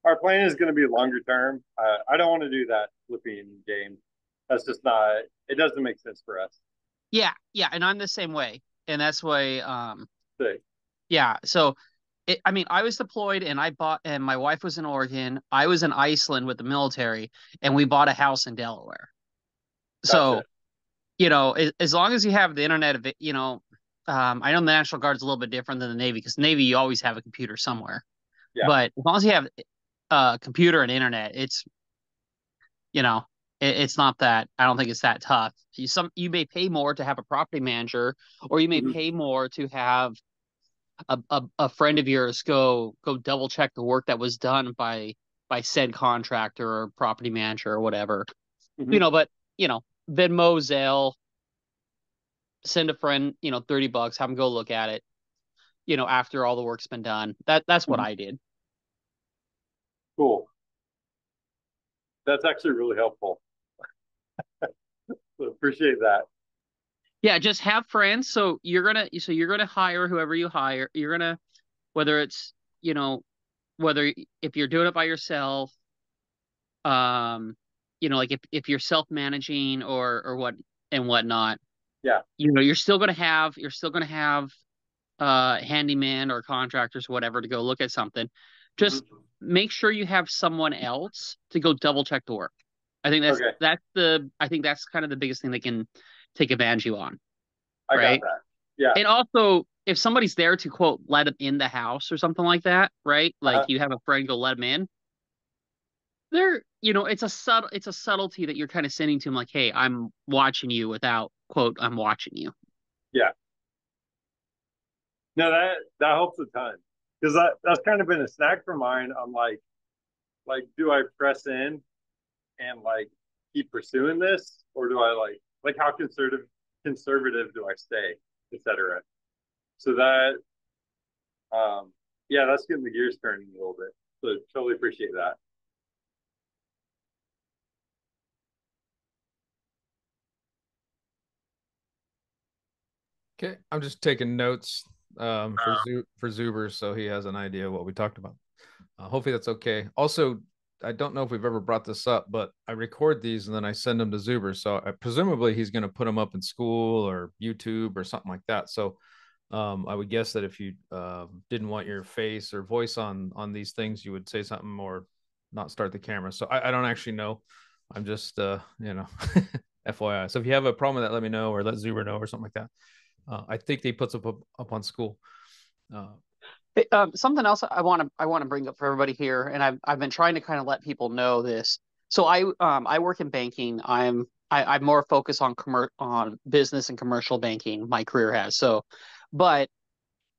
Our plan is going to be longer term. I don't want to do that flipping game. That's just not. It doesn't make sense for us. Yeah, yeah, and I'm the same way, and that's why. So, Yeah. So, I mean, I was deployed, and my wife was in Oregon. I was in Iceland with the military, and we bought a house in Delaware. gotcha. So, as long as you have the internet, I know the National Guard's a little bit different than the Navy because Navy you always have a computer somewhere. Yeah. But as long as you have a computer and internet, you know, it's not that. I don't think it's that tough. You may pay more to have a property manager, or you may Mhm. pay more to have a friend of yours go double check the work that was done by said contractor or property manager or whatever. Mhm. But Venmo, Zelle, send a friend, $30, have them go look at it, after all the work's been done. That's what Mhm. I did. Cool. That's actually really helpful. So appreciate that. Yeah, just have friends. So you're gonna hire whoever you hire. You're gonna whether it's whether if you're doing it by yourself, like if you're self-managing or what and whatnot, Yeah. you're still gonna have handyman or contractors, whatever, to go look at something. Just Mhm. make sure you have someone else to go double check the work. I think Okay. that's kind of the biggest thing they can take advantage of you on, I got right? that. Yeah. And also, if somebody's there to quote let them in the house or something like that, right? Uh-huh. Like you have a friend go let them in. It's a subtlety that you're kind of sending to them, like, hey, I'm watching you without quote, I'm watching you. Yeah. No, that helps a ton because that's kind of been a snag for mine. I'm like, do I press in and like keep pursuing this, or do I like how conservative do I stay, etc. So that yeah, that's getting the gears turning a little bit. So totally appreciate that. Okay, I'm just taking notes for Zuber, so he has an idea what we talked about. Hopefully that's okay. Also, I don't know if we've ever brought this up, but I record these and then I send them to Zuber. So presumably he's going to put them up in SKOOL or YouTube or something like that. So I would guess that if you didn't want your face or voice on these things, you would say something or not start the camera. So I don't actually know. I'm just FYI. So if you have a problem with that, let me know or let Zuber know or something like that. I think they puts up on SKOOL. Something else I want to bring up for everybody here, and I've been trying to kind of let people know this. So I work in banking. I'm more focused on business and commercial banking. My career has so, but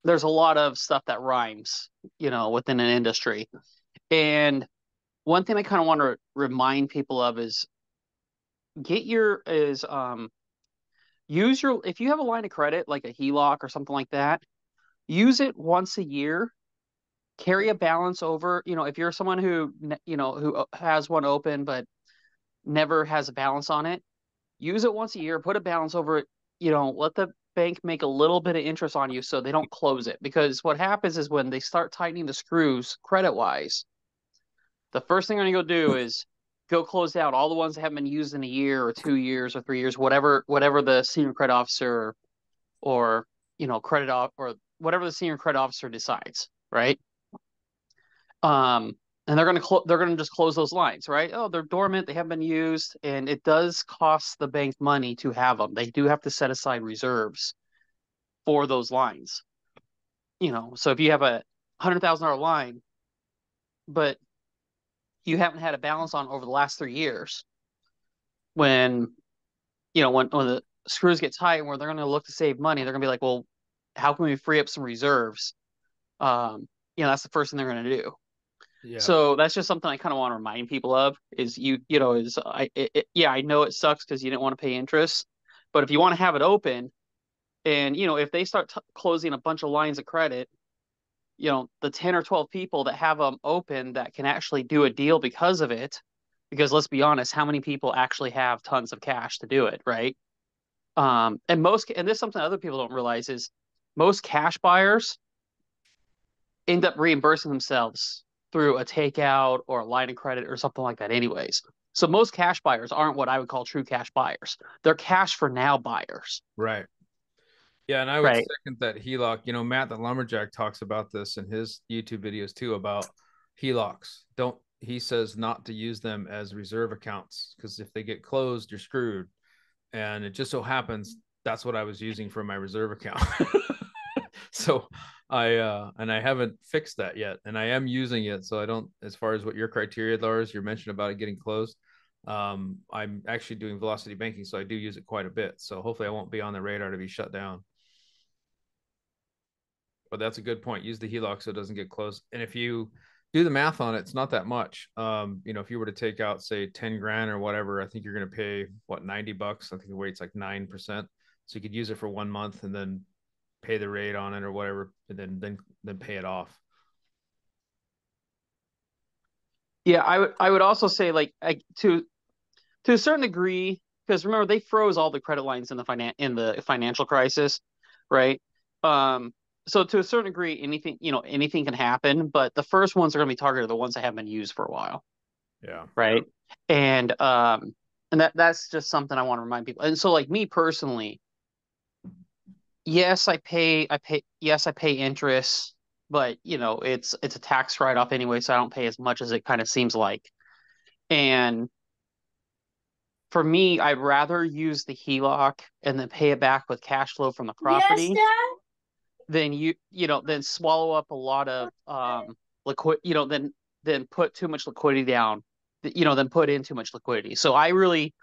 there's a lot of stuff that rhymes, within an industry. And one thing I kind of want to remind people of is use your if you have a line of credit like a HELOC or something like that, use it once a year, carry a balance over. If you're someone who has one open but never has a balance on it, use it once a year, put a balance over it. Let the bank make a little bit of interest on you so they don't close it. Because what happens is when they start tightening the screws credit wise, the first thing they're going to go do is go close out all the ones that haven't been used in a year or 2 years or 3 years, whatever the senior credit officer or credit off or whatever the senior credit officer decides, right? And they're gonna just close those lines, right? Oh, they're dormant, they haven't been used, and it does cost the bank money to have them. They do have to set aside reserves for those lines. So if you have a $100,000 line, but you haven't had a balance on over the last 3 years, when when the screws get tight and where they're gonna look to save money, they're gonna be like, well, how can we free up some reserves? That's the first thing they're gonna do. Yeah. So that's just something I kind of want to remind people of is I know it sucks because you didn't want to pay interest, but if you want to have it open and, if they start closing a bunch of lines of credit, the 10 or 12 people that have them open that can actually do a deal because of it, because let's be honest, how many people actually have tons of cash to do it, right? And this is something other people don't realize is most cash buyers end up reimbursing themselves through a takeout or a line of credit or something like that anyways. So most cash buyers aren't what I would call true cash buyers. They're cash for now buyers. Right. Yeah, and I would Right. second that HELOC. You know, Matt the Lumberjack talks about this in his YouTube videos too about HELOCs. He says not to use them as reserve accounts because if they get closed, you're screwed. And it just so happens that's what I was using for my reserve account. So I haven't fixed that yet, and I am using it. So I don't, as far as what your criteria, Lars, you're mentioning about it getting closed. I'm actually doing velocity banking, so I do use it quite a bit. So hopefully I won't be on the radar to be shut down. But that's a good point. Use the HELOC so it doesn't get closed. And if you do the math on it, it's not that much. You know, if you were to take out, say, 10 grand or whatever, I think you're going to pay what, $90. I think the rate's like 9%. So you could use it for 1 month and then pay the rate on it or whatever, and then pay it off. Yeah, I would also say like to a certain degree, because remember they froze all the credit lines in the financial crisis, right? So to a certain degree, anything can happen, but the first ones are going to be targeted the ones that haven't been used for a while. Yeah. Right. And that's just something I want to remind people. And so like me personally, yes, I pay interest, but it's a tax write-off anyway, so I don't pay as much as it kind of seems like. And for me, I'd rather use the HELOC and then pay it back with cash flow from the property. Yes, Dad? Than swallow up a lot of liquid, than put too much liquidity down, than put in too much liquidity. So I really,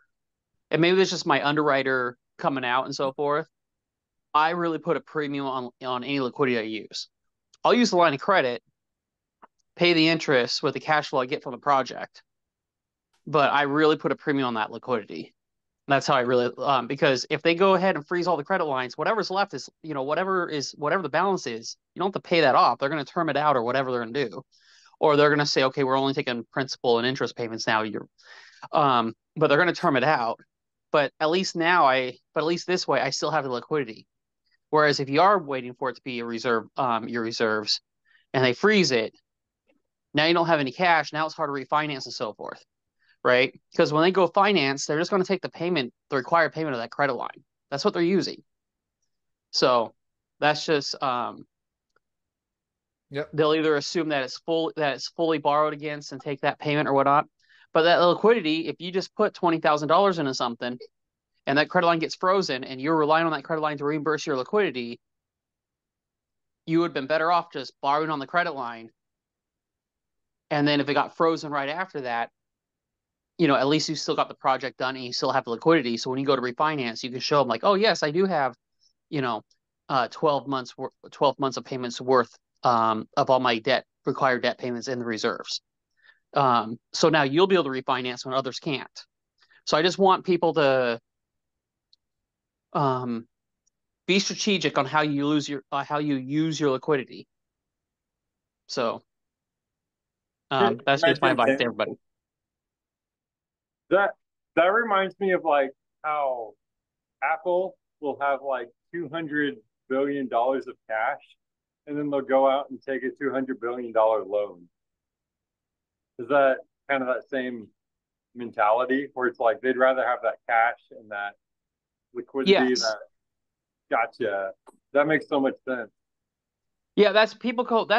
and maybe it's just my underwriter coming out and so forth, I really put a premium on any liquidity I use. I'll use the line of credit, pay the interest with the cash flow I get from the project, but I really put a premium on that liquidity. That's how I really, because if they go ahead and freeze all the credit lines, whatever's left is, whatever the balance is, you don't have to pay that off. They're going to term it out or whatever they're going to do, or they're going to say, okay, we're only taking principal and interest payments now. But they're going to term it out. But at least this way, I still have the liquidity. Whereas if you are waiting for it to be a reserve, your reserves, and they freeze it, now you don't have any cash. Now it's hard to refinance and so forth. Right? Because when they go finance, they're just going to take the required payment of that credit line. That's what they're using. So that's just they'll either assume that it's fully borrowed against and take that payment or whatnot. But that liquidity, if you just put $20,000 into something and that credit line gets frozen and you're relying on that credit line to reimburse your liquidity, you would have been better off just borrowing on the credit line. And then if it got frozen right after that, at least you still got the project done and you still have the liquidity. So when you go to refinance, you can show them like, oh yes, I do have, 12 months of payments worth of all my required debt payments in the reserves. So now you'll be able to refinance when others can't. So I just want people to be strategic on how you use your liquidity. So that's just my advice to everybody. That reminds me of like how Apple will have like $200 billion of cash, and then they'll go out and take a $200 billion loan. Is that kind of that same mentality where it's like they'd rather have that cash and that liquidity? Yes. Gotcha. That makes so much sense. Yeah, that's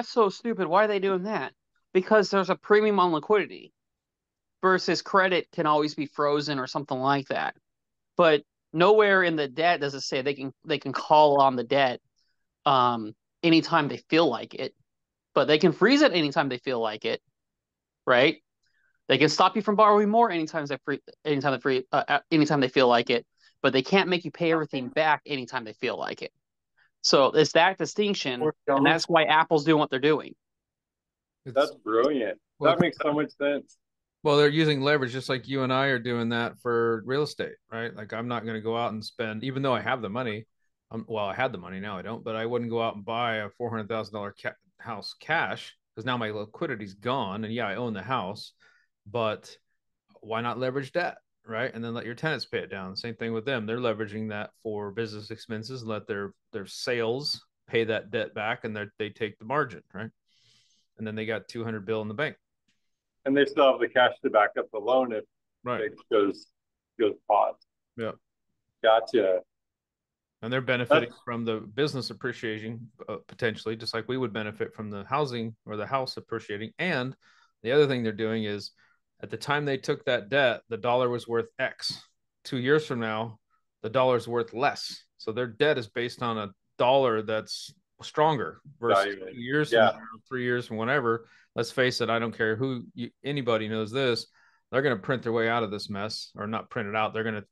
so stupid. Why are they doing that? Because there's a premium on liquidity. Versus credit can always be frozen or something like that. But nowhere in the debt does it say they can call on the debt anytime they feel like it. But they can freeze it anytime they feel like it, right? They can stop you from borrowing more anytime they feel like it. But they can't make you pay everything back anytime they feel like it. So it's that distinction, and that's why Apple's doing what they're doing. That's brilliant. That makes so much sense. Well, they're using leverage just like you and I are doing that for real estate, right? Like I'm not going to go out and spend, even though I have the money. I had the money, now I don't, but I wouldn't go out and buy a $400,000 house cash because now my liquidity's gone. And yeah, I own the house, but why not leverage debt, right? And then let your tenants pay it down. Same thing with them. They're leveraging that for business expenses and let their sales pay that debt back, and they take the margin, right? And then they got 200 bill in the bank. And they still have the cash to back up the loan if it goes pause. Yeah. Gotcha. And they're benefiting from the business appreciating potentially, just like we would benefit from the housing or the house appreciating. And the other thing they're doing is, at the time they took that debt, the dollar was worth X. 2 years from now, the dollar is worth less. So their debt is based on a dollar that's stronger versus 2 years from now, 3 years from whenever. Let's face it, I don't care who anybody knows this. They're going to print their way out of this mess, or not print it out. They're going to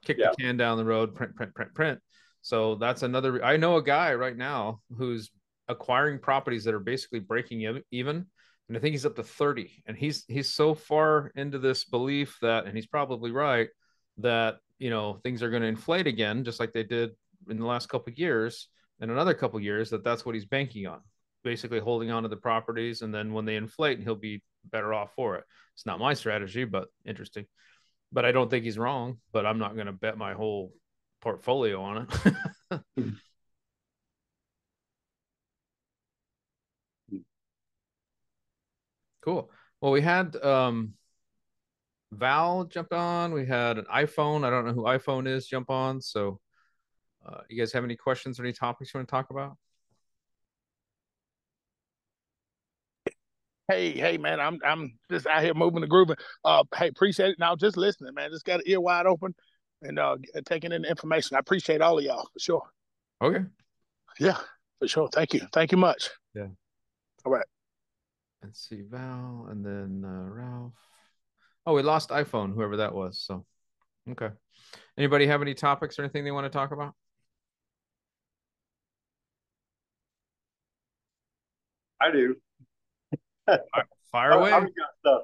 kick the can down the road, print. So that's another. I know a guy right now who's acquiring properties that are basically breaking even, and I think he's up to 30. And he's so far into this belief that, and he's probably right, that things are going to inflate again, just like they did in the last couple of years, and another couple of years. That's what he's banking on, basically holding on to the properties, and then when they inflate, he'll be better off for it. It's not my strategy, but interesting. But I don't think he's wrong. But I'm not going to bet my whole portfolio on it. Cool. Well, we had Val jump on. We had an iPhone. I don't know who iPhone is jump on. So you guys have any questions or any topics you want to talk about? Hey, man, I'm just out here moving and grooving. Hey, appreciate it. Now, just listening, man. Just got an ear wide open and taking in the information. I appreciate all of y'all for sure. Okay. Yeah, for sure. Thank you much. Yeah. All right. Let's see, Val, and then Ralph. Oh, we lost iPhone, whoever that was. So, okay. Anybody have any topics or anything they want to talk about? I do. Fire away. I've got stuff.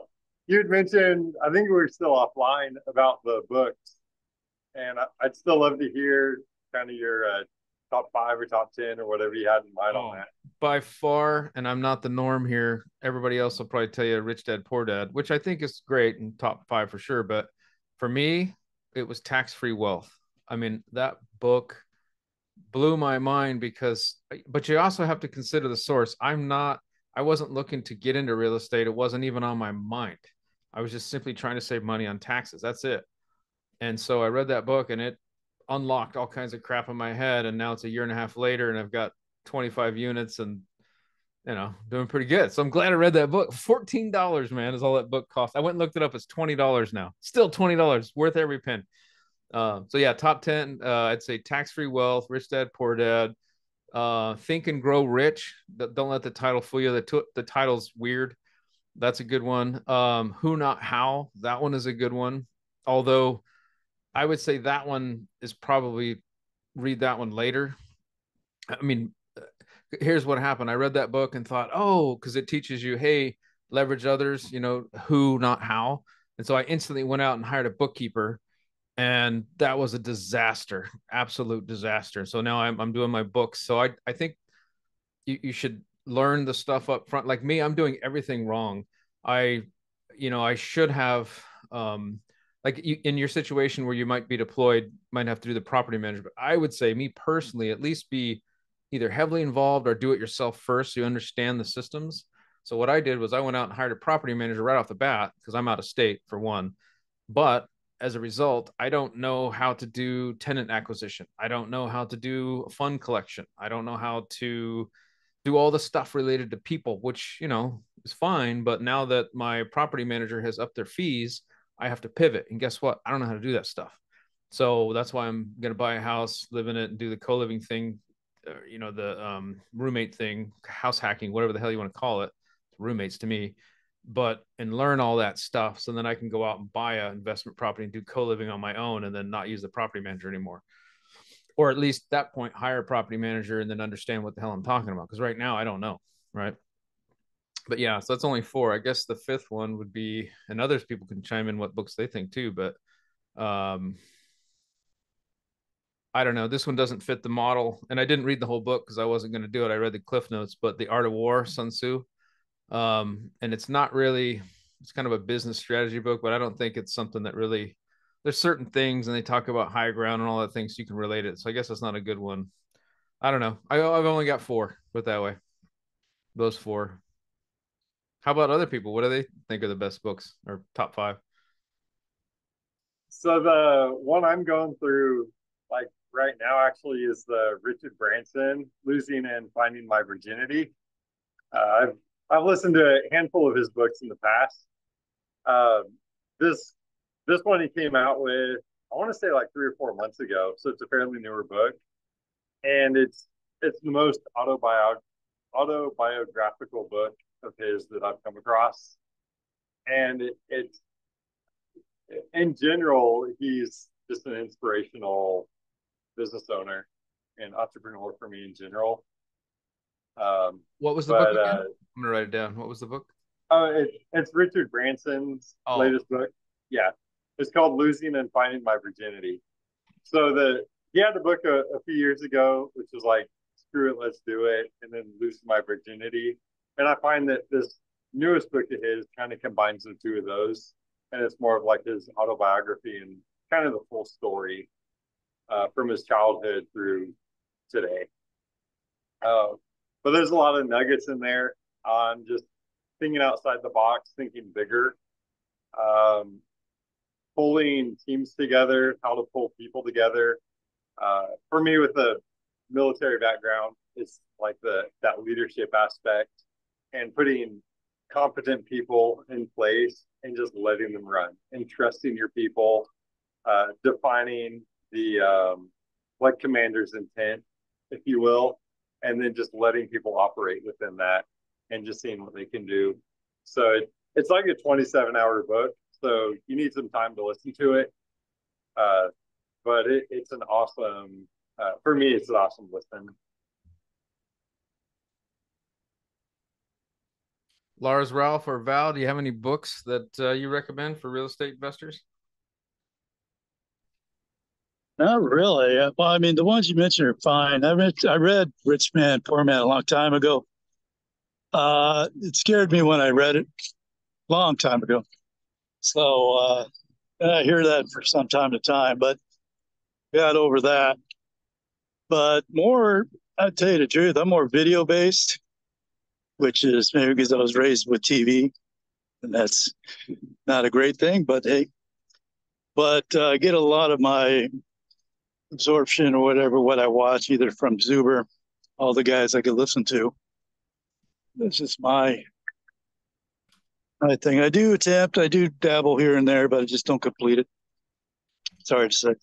You had mentioned, I think we were still offline about the books, and I'd still love to hear kind of your top 5 or top 10 or whatever you had in mind on that. By far, and I'm not the norm here, everybody else will probably tell you Rich Dad Poor Dad, which I think is great and top 5 for sure. But for me, it was Tax-Free Wealth. I mean, that book blew my mind but you also have to consider the source. I wasn't looking to get into real estate. It wasn't even on my mind. I was just simply trying to save money on taxes. That's it. And so I read that book, and it unlocked all kinds of crap in my head. And now it's a year and a half later, and I've got 25 units and, doing pretty good. So I'm glad I read that book. $14, man, is all that book cost. I went and looked it up. It's $20 now. Still $20, worth every pen. So yeah, top 10, I'd say Tax-Free Wealth, Rich Dad, Poor Dad, Think and Grow Rich. Don't let the title fool you. The title's weird. That's a good one. Who Not How. That one is a good one. Although I would say that one is probably read that one later. I mean, here's what happened. I read that book and thought, because it teaches you, hey, leverage others, who, not how. And so I instantly went out and hired a bookkeeper, and that was a disaster, absolute disaster. So now I'm doing my books. So I think you should learn the stuff up front. Like me, I'm doing everything wrong. I should have, in your situation where you might be deployed, might have to do the property management. I would say, me personally, at least be either heavily involved or do it yourself first, so you understand the systems. So what I did was I went out and hired a property manager right off the bat, because I'm out of state for one. But as a result, I don't know how to do tenant acquisition. I don't know how to do fund collection. I don't know how to do all the stuff related to people, which, is fine. But now that my property manager has upped their fees, I have to pivot. And guess what? I don't know how to do that stuff. So that's why I'm going to buy a house, live in it, and do the co-living thing, the roommate thing, house hacking, whatever the hell you want to call it, roommates to me, and learn all that stuff. So then I can go out and buy an investment property and do co-living on my own, and then not use the property manager anymore. Or at least at that point, hire a property manager and then understand what the hell I'm talking about. Because right now I don't know. Right. But yeah, so that's only 4. I guess the 5th one would be, and others people can chime in what books they think too, but I don't know. This one doesn't fit the model. And I didn't read the whole book because I wasn't going to do it. I read the Cliff Notes, but The Art of War, Sun Tzu. And it's not really it's kind of a business strategy book, but I don't think it's something that really, there's certain things and they talk about high ground and all that things, so you can relate it. So I guess that's not a good one. I don't know. I've only got 4, put it that way. Those 4. How about other people? What do they think are the best books or top 5? So the one I'm going through, like right now, actually, is the Richard Branson, "Losing and Finding My Virginity." I've listened to a handful of his books in the past. Uh, this this one he came out with, I want to say like 3 or 4 months ago, so it's a fairly newer book, and it's the most autobiographical book of his that I've come across, and it's in general he's just an inspirational business owner and entrepreneur for me in general. What was the But book again? I'm gonna write it down. What was the book? it's Richard Branson's latest book. Yeah, it's called "Losing and Finding My Virginity." So he had the book a few years ago, which was like "Screw it, let's do it," and then "Losing My Virginity." And I find that this newest book of his kind of combines the two of those, and it's more of like his autobiography and kind of the full story from his childhood through today. But there's a lot of nuggets in there on just thinking outside the box, thinking bigger, um, pulling teams together, how to pull people together. For me, with the military background, it's like that leadership aspect and putting competent people in place and just letting them run and trusting your people, defining the like commander's intent, if you will, and then just letting people operate within that and just seeing what they can do. So it's like a 27-hour book, so you need some time to listen to it. But it's an awesome, for me, it's an awesome listen. Lars, Ralph, or Val, do you have any books that you recommend for real estate investors? Not really. Well, I mean, the ones you mentioned are fine. I read Rich Man, Poor Man a long time ago. It scared me when I read it a long time ago. So I hear that for some time to time, but got over that. But more, I'd tell you the truth, I'm more video based, which is maybe because I was raised with TV, and that's not a great thing. But hey, I get a lot of my absorption or whatever what I watch either from Zuber, all the guys I could listen to. This is my thing. I do dabble here and there, but I just don't complete it. Sorry to say.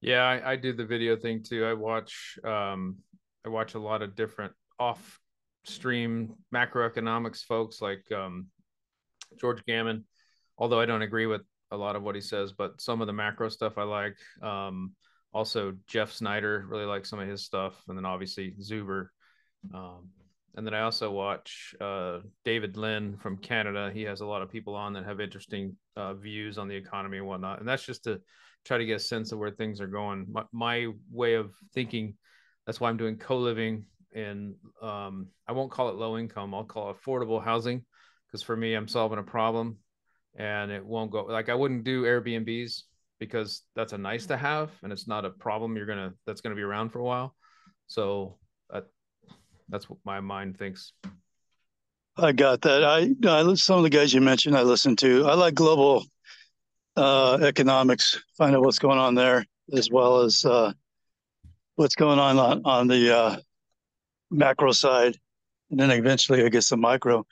Yeah, I do the video thing too. I watch a lot of different off stream macroeconomics folks like George Gammon, although I don't agree with a lot of what he says, but some of the macro stuff I like. Also Jeff Snyder, really like some of his stuff, and then obviously Zuber. And then I also watch David Lynn from Canada. He has a lot of people on that have interesting views on the economy and whatnot. And that's just to try to get a sense of where things are going. My way of thinking, that's why I'm doing co-living, and I won't call it low income. I'll call it affordable housing, because for me, I'm solving a problem, and it won't go, like I wouldn't do Airbnbs because that's a nice to have and it's not a problem that's gonna be around for a while. So that's what my mind thinks. I got that. Some of the guys you mentioned I listen to. I like global economics, find out what's going on there, as well as what's going on the macro side, and then eventually I guess the micro.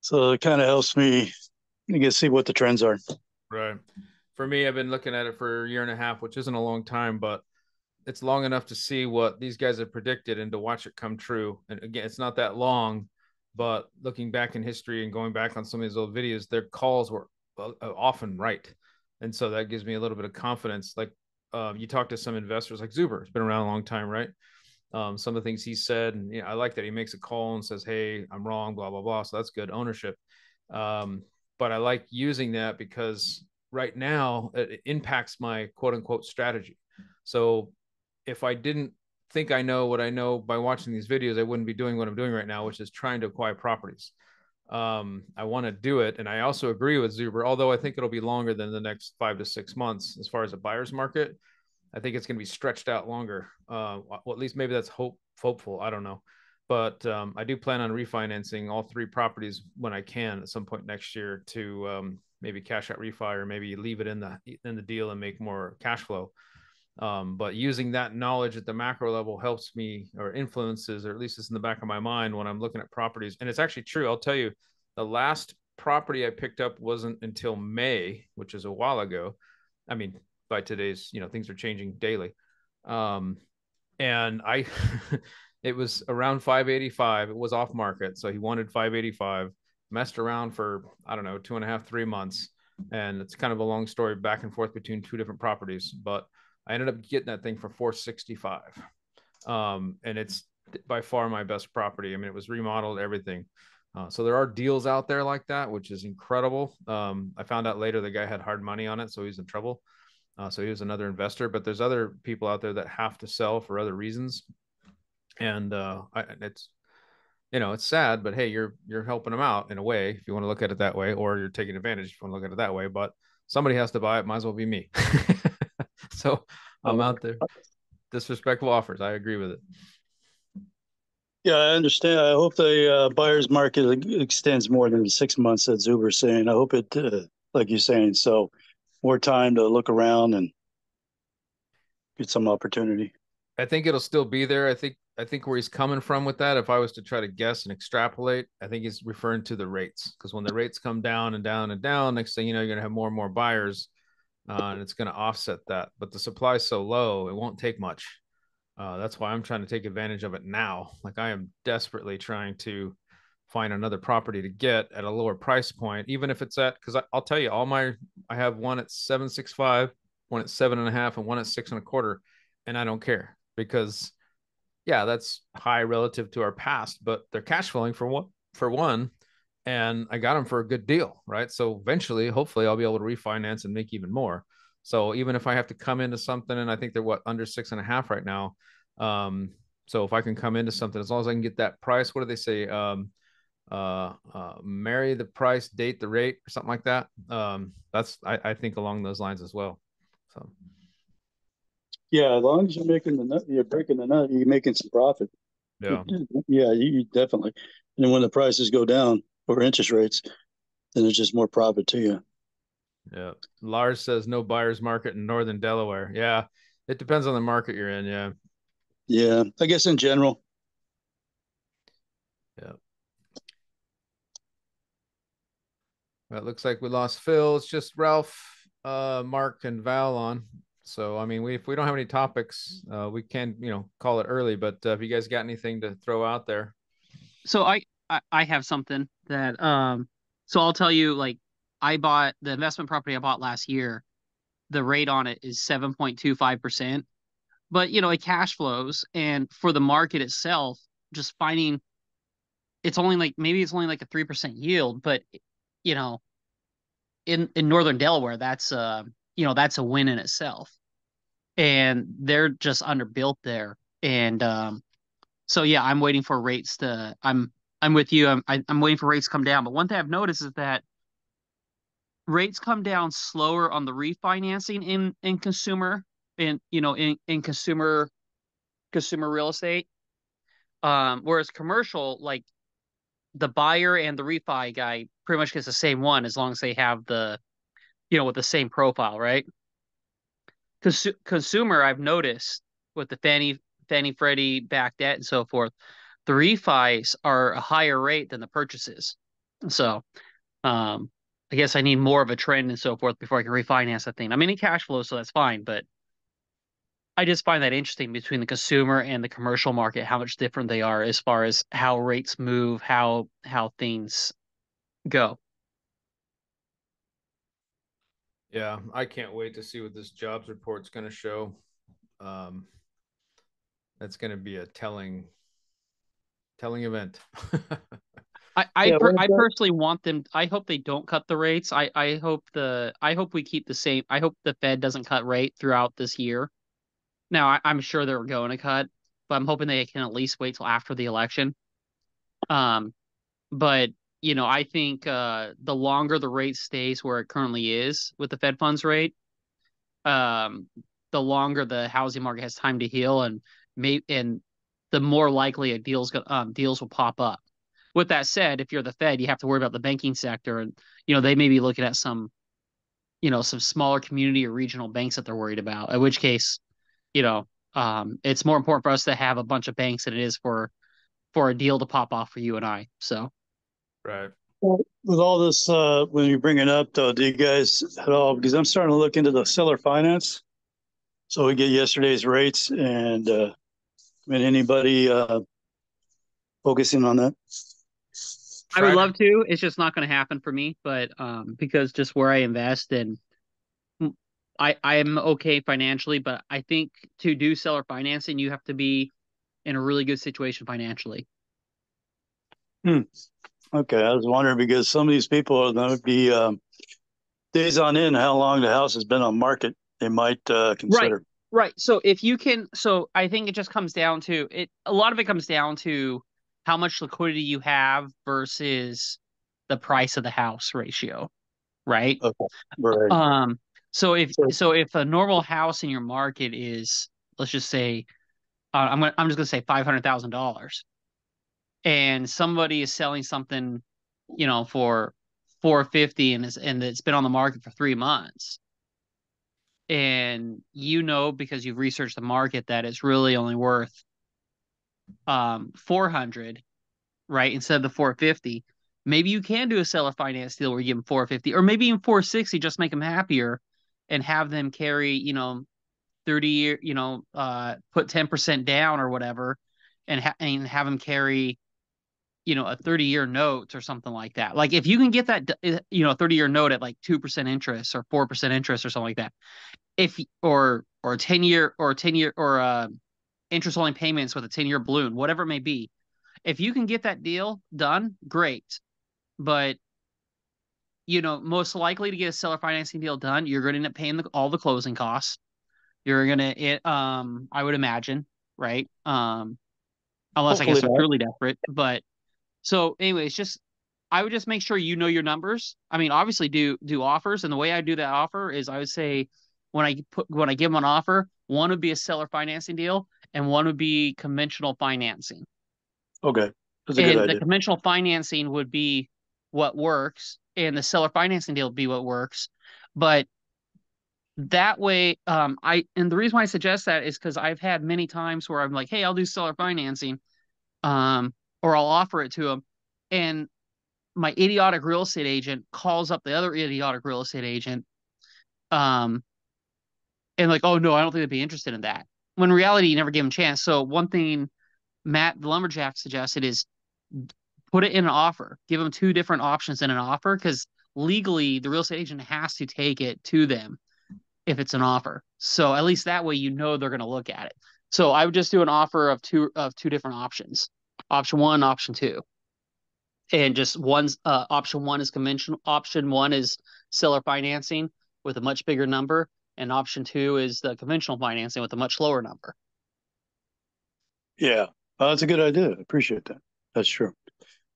So it kind of helps me, I guess, see what the trends are. Right. For me, I've been looking at it for a year and a half, which isn't a long time, but it's long enough to see what these guys have predicted and to watch it come true. And again, it's not that long, but looking back in history and going back on some of these old videos, their calls were often right. And so that gives me a little bit of confidence. Like you talk to some investors like Zuber, it's been around a long time, right? Some of the things he said, and I like that he makes a call and says, hey, I'm wrong, blah, blah, blah. So that's good ownership. But I like using that because right now it impacts my quote unquote strategy. So if I didn't think I know what I know by watching these videos, I wouldn't be doing what I'm doing right now, which is trying to acquire properties. I want to do it. And I also agree with Zuber, although I think it'll be longer than the next 5 to 6 months as far as a buyer's market. I think it's going to be stretched out longer. Well, at least maybe that's hopeful. I don't know. But I do plan on refinancing all 3 properties when I can at some point next year to maybe cash out refi or maybe leave it in the deal and make more cash flow. But using that knowledge at the macro level helps me or influences, or at least it's in the back of my mind when I'm looking at properties. And it's actually true. I'll tell you, the last property I picked up wasn't until May, which is a while ago. I mean, by today's, things are changing daily. And I, it was around 585. It was off market. So he wanted 585, messed around for, I don't know, 2.5, 3 months. And it's kind of a long story back and forth between 2 different properties, but I ended up getting that thing for 465. And it's by far my best property. I mean, it was remodeled, everything. So there are deals out there like that, which is incredible. I found out later the guy had hard money on it, so he's in trouble. So he was another investor, but there's other people out there that have to sell for other reasons. And it's, it's sad, but hey, you're helping them out in a way, if you want to look at it that way, or you're taking advantage if you want to look at it that way. But somebody has to buy it. Might as well be me. So I'm out there. Disrespectful offers. I agree with it. Yeah, I understand. I hope the buyer's market extends more than the 6 months that Zuber's saying. I hope it, like you're saying, so more time to look around and get some opportunity. I think it'll still be there. I think where he's coming from with that, if I was to try to guess and extrapolate, I think he's referring to the rates, because when the rates come down and down and down, next thing you know, you're going to have more and more buyers, and it's going to offset that. But the supply is so low, it won't take much. That's why I'm trying to take advantage of it now. Like, I am desperately trying to find another property to get at a lower price point, even if it's at, because I'll tell you, I have one at 765, one at 7.5, and one at 6.25, and I don't care, because yeah, that's high relative to our past, but they're cash flowing for one, and I got them for a good deal, right? So eventually, hopefully, I'll be able to refinance and make even more. So even if I have to come into something, and I think they're under 6.5 right now. So if I can come into something, as long as I can get that price, what do they say? Marry the price, date the rate, or something like that. That's I think along those lines as well. So yeah, as long as you're making the nut, you're breaking the nut, you're making some profit. Yeah, yeah, you definitely. And then when the prices go down or interest rates, then it's just more profit to you. Yeah. Lars says no buyer's market in northern Delaware. Yeah. It depends on the market you're in. Yeah. Yeah, I guess in general. Yeah. Well, it looks like we lost Phil. It's just Ralph, Mark, and Val on. So, I mean, if we don't have any topics, we can, call it early. But if you guys got anything to throw out there. So I have something that so I'll tell you, like, I bought the investment property I bought last year. The rate on it is 7.25%. But it cash flows, and for the market itself, just finding it's only like a 3% yield, but in northern Delaware, that's that's a win in itself. And they're just underbuilt there. And so yeah, I'm waiting for rates to I'm with you. I'm waiting for rates to come down. But one thing I've noticed is that rates come down slower on the refinancing in consumer in consumer real estate. Whereas commercial, like, the buyer and the refi guy pretty much gets the same one as long as they have the with the same profile, right? Consumer, I've noticed with the Fannie Freddie back debt and so forth, the refis are a higher rate than the purchases. So I guess I need more of a trend and so forth before I can refinance that thing. I mean, in cash flow, so that's fine, but I just find that interesting between the consumer and the commercial market, how much different they are as far as how rates move, how things go. Yeah, I can't wait to see what this jobs report's going to show. That's going to be a telling event. I personally want them. I hope they don't cut the rates. I hope we keep the same. I hope the Fed doesn't cut rate throughout this year. Now I'm sure they're going to cut, but I'm hoping they can at least wait till after the election. But I think the longer the rate stays where it currently is with the Fed funds rate, um, the longer the housing market has time to heal, and the more likely deals will pop up. With that said, if you're the Fed, you have to worry about the banking sector, and they may be looking at some smaller community or regional banks that they're worried about. In which case, it's more important for us to have a bunch of banks than it is for a deal to pop off for you and I. So, Right. Well, with all this, when you bring it up, though, do you guys at all? Because I'm starting to look into the seller finance. So we get yesterday's rates, and anybody focusing on that? I would love to. It's just not going to happen for me, but because just where I invest, and I am okay financially, but I think to do seller financing, you have to be in a really good situation financially. Okay, I was wondering because some of these people are going to be days on end how long the house has been on market. They might consider. Right. So I think it just comes down to it. A lot of it comes down to how much liquidity you have versus the price of the house ratio, right? Okay. Right. So if a normal house in your market is, let's just say, I'm just gonna say $500,000, and somebody is selling something, for 450, and it's been on the market for 3 months, and because you've researched the market that it's really only worth 400, right, instead of the 450. Maybe you can do a seller finance deal where you give them 450, or maybe even 460, just make them happier and have them carry 30 year, put 10% down or whatever, and have them carry a 30-year note or something like that. Like if you can get that a 30-year note at like 2% interest or 4% interest or something like that, if or 10-year or interest only payments with a 10-year balloon, whatever it may be, if you can get that deal done, great. But most likely to get a seller financing deal done, you're going to end up paying all the closing costs. You're gonna I would imagine, right? Unless I guess they're truly desperate. But so anyways, I would just make sure you know your numbers. I mean, obviously do offers, and the way I do that offer is I would say when I give them an offer, one would be a seller financing deal and one would be conventional financing. Okay. That's a good idea. The conventional financing would be what works, and the seller financing deal would be what works. But that way, and the reason why I suggest that is because I've had many times where I'm like, hey, I'll do seller financing, or I'll offer it to them, and my idiotic real estate agent calls up the other idiotic real estate agent, and like, oh no, I don't think they'd be interested in that. When in reality, you never give them a chance. So one thing Matt the Lumberjack suggested is put it in an offer. Give them two different options in an offer, because legally the real estate agent has to take it to them if it's an offer. So at least that way they're going to look at it. So I would just do an offer of two different options. Option one, option two. And just option one is conventional. Option one is seller financing with a much bigger number, and option two is the conventional financing with a much lower number. Yeah, that's a good idea. I appreciate that. That's true.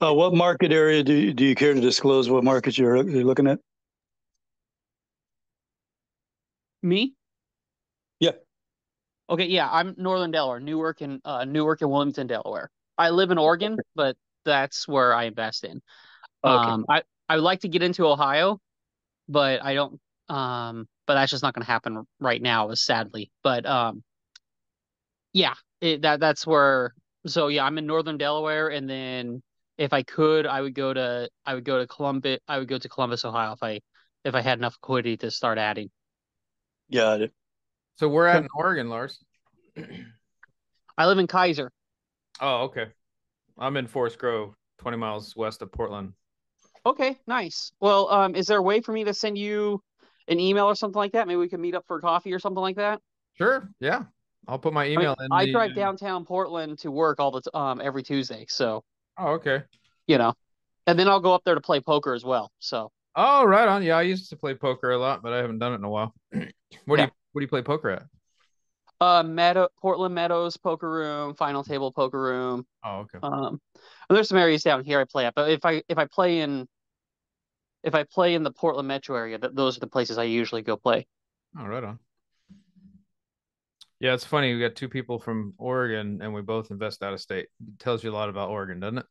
What market area do you care to disclose? What markets you're looking at? Me? Yeah. Okay, yeah, I'm Northern Delaware, Newark and Wilmington, Delaware. I live in Oregon, but that's where I invest in. Okay. I would like to get into Ohio, but I don't. But that's just not going to happen right now, sadly. But yeah, that's where. So yeah, I'm in Northern Delaware, and then if I could, I would go to Columbus. I would go to Columbus, Ohio, if I had enough liquidity to start adding. Got it. So we're at in Oregon, Lars. I live in Kaiser. Oh, okay. I'm in Forest Grove, 20 miles west of Portland. Okay, nice. Well, is there a way for me to send you an email or something like that? Maybe we can meet up for coffee or something like that. Sure. Yeah. I'll put my email in. I drive downtown Portland to work every Tuesday. So. Oh, okay. And then I'll go up there to play poker as well. So. Oh, right on. Yeah, I used to play poker a lot, but I haven't done it in a while. Where do you play poker at? Portland Meadows poker room, Final Table poker room. Oh, okay. And there's some areas down here I play at, but if I play in the Portland metro area, those are the places I usually go play. Oh, right on. Yeah, it's funny. We got two people from Oregon, and we both invest out of state. It tells you a lot about Oregon, doesn't it?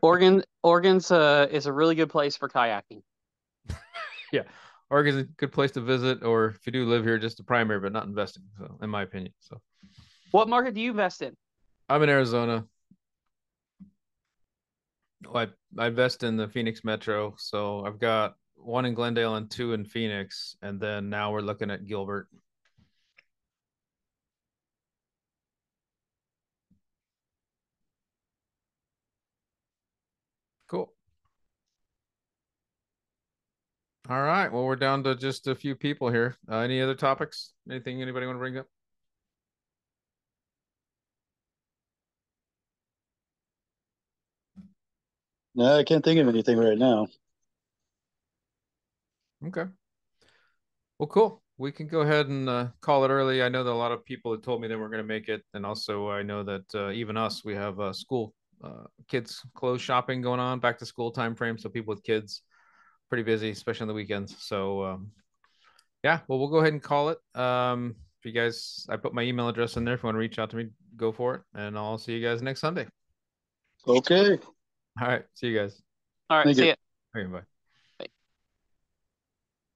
Oregon's is a really good place for kayaking. Yeah, Oregon's a good place to visit, or if you do live here, just a primary, but not investing. So, in my opinion, so What market do you invest in? I'm in Arizona. I invest in the Phoenix Metro, so I've got one in Glendale and two in Phoenix, and then now we're looking at Gilbert. Cool. All right. Well, we're down to just a few people here. Any other topics? Anything anybody want to bring up? No, I can't think of anything right now. Okay. Well, cool. We can go ahead and call it early. I know that a lot of people had told me they weren't going to make it, and also I know that even us, we have school kids clothes shopping going on, back to school time frame. So people with kids, pretty busy, especially on the weekends. So yeah, well, we'll go ahead and call it. If you guys, I put my email address in there. If you want to reach out to me, go for it, and I'll see you guys next Sunday. Okay. All right, see you guys. All right, Thank see you. ya. Okay, bye.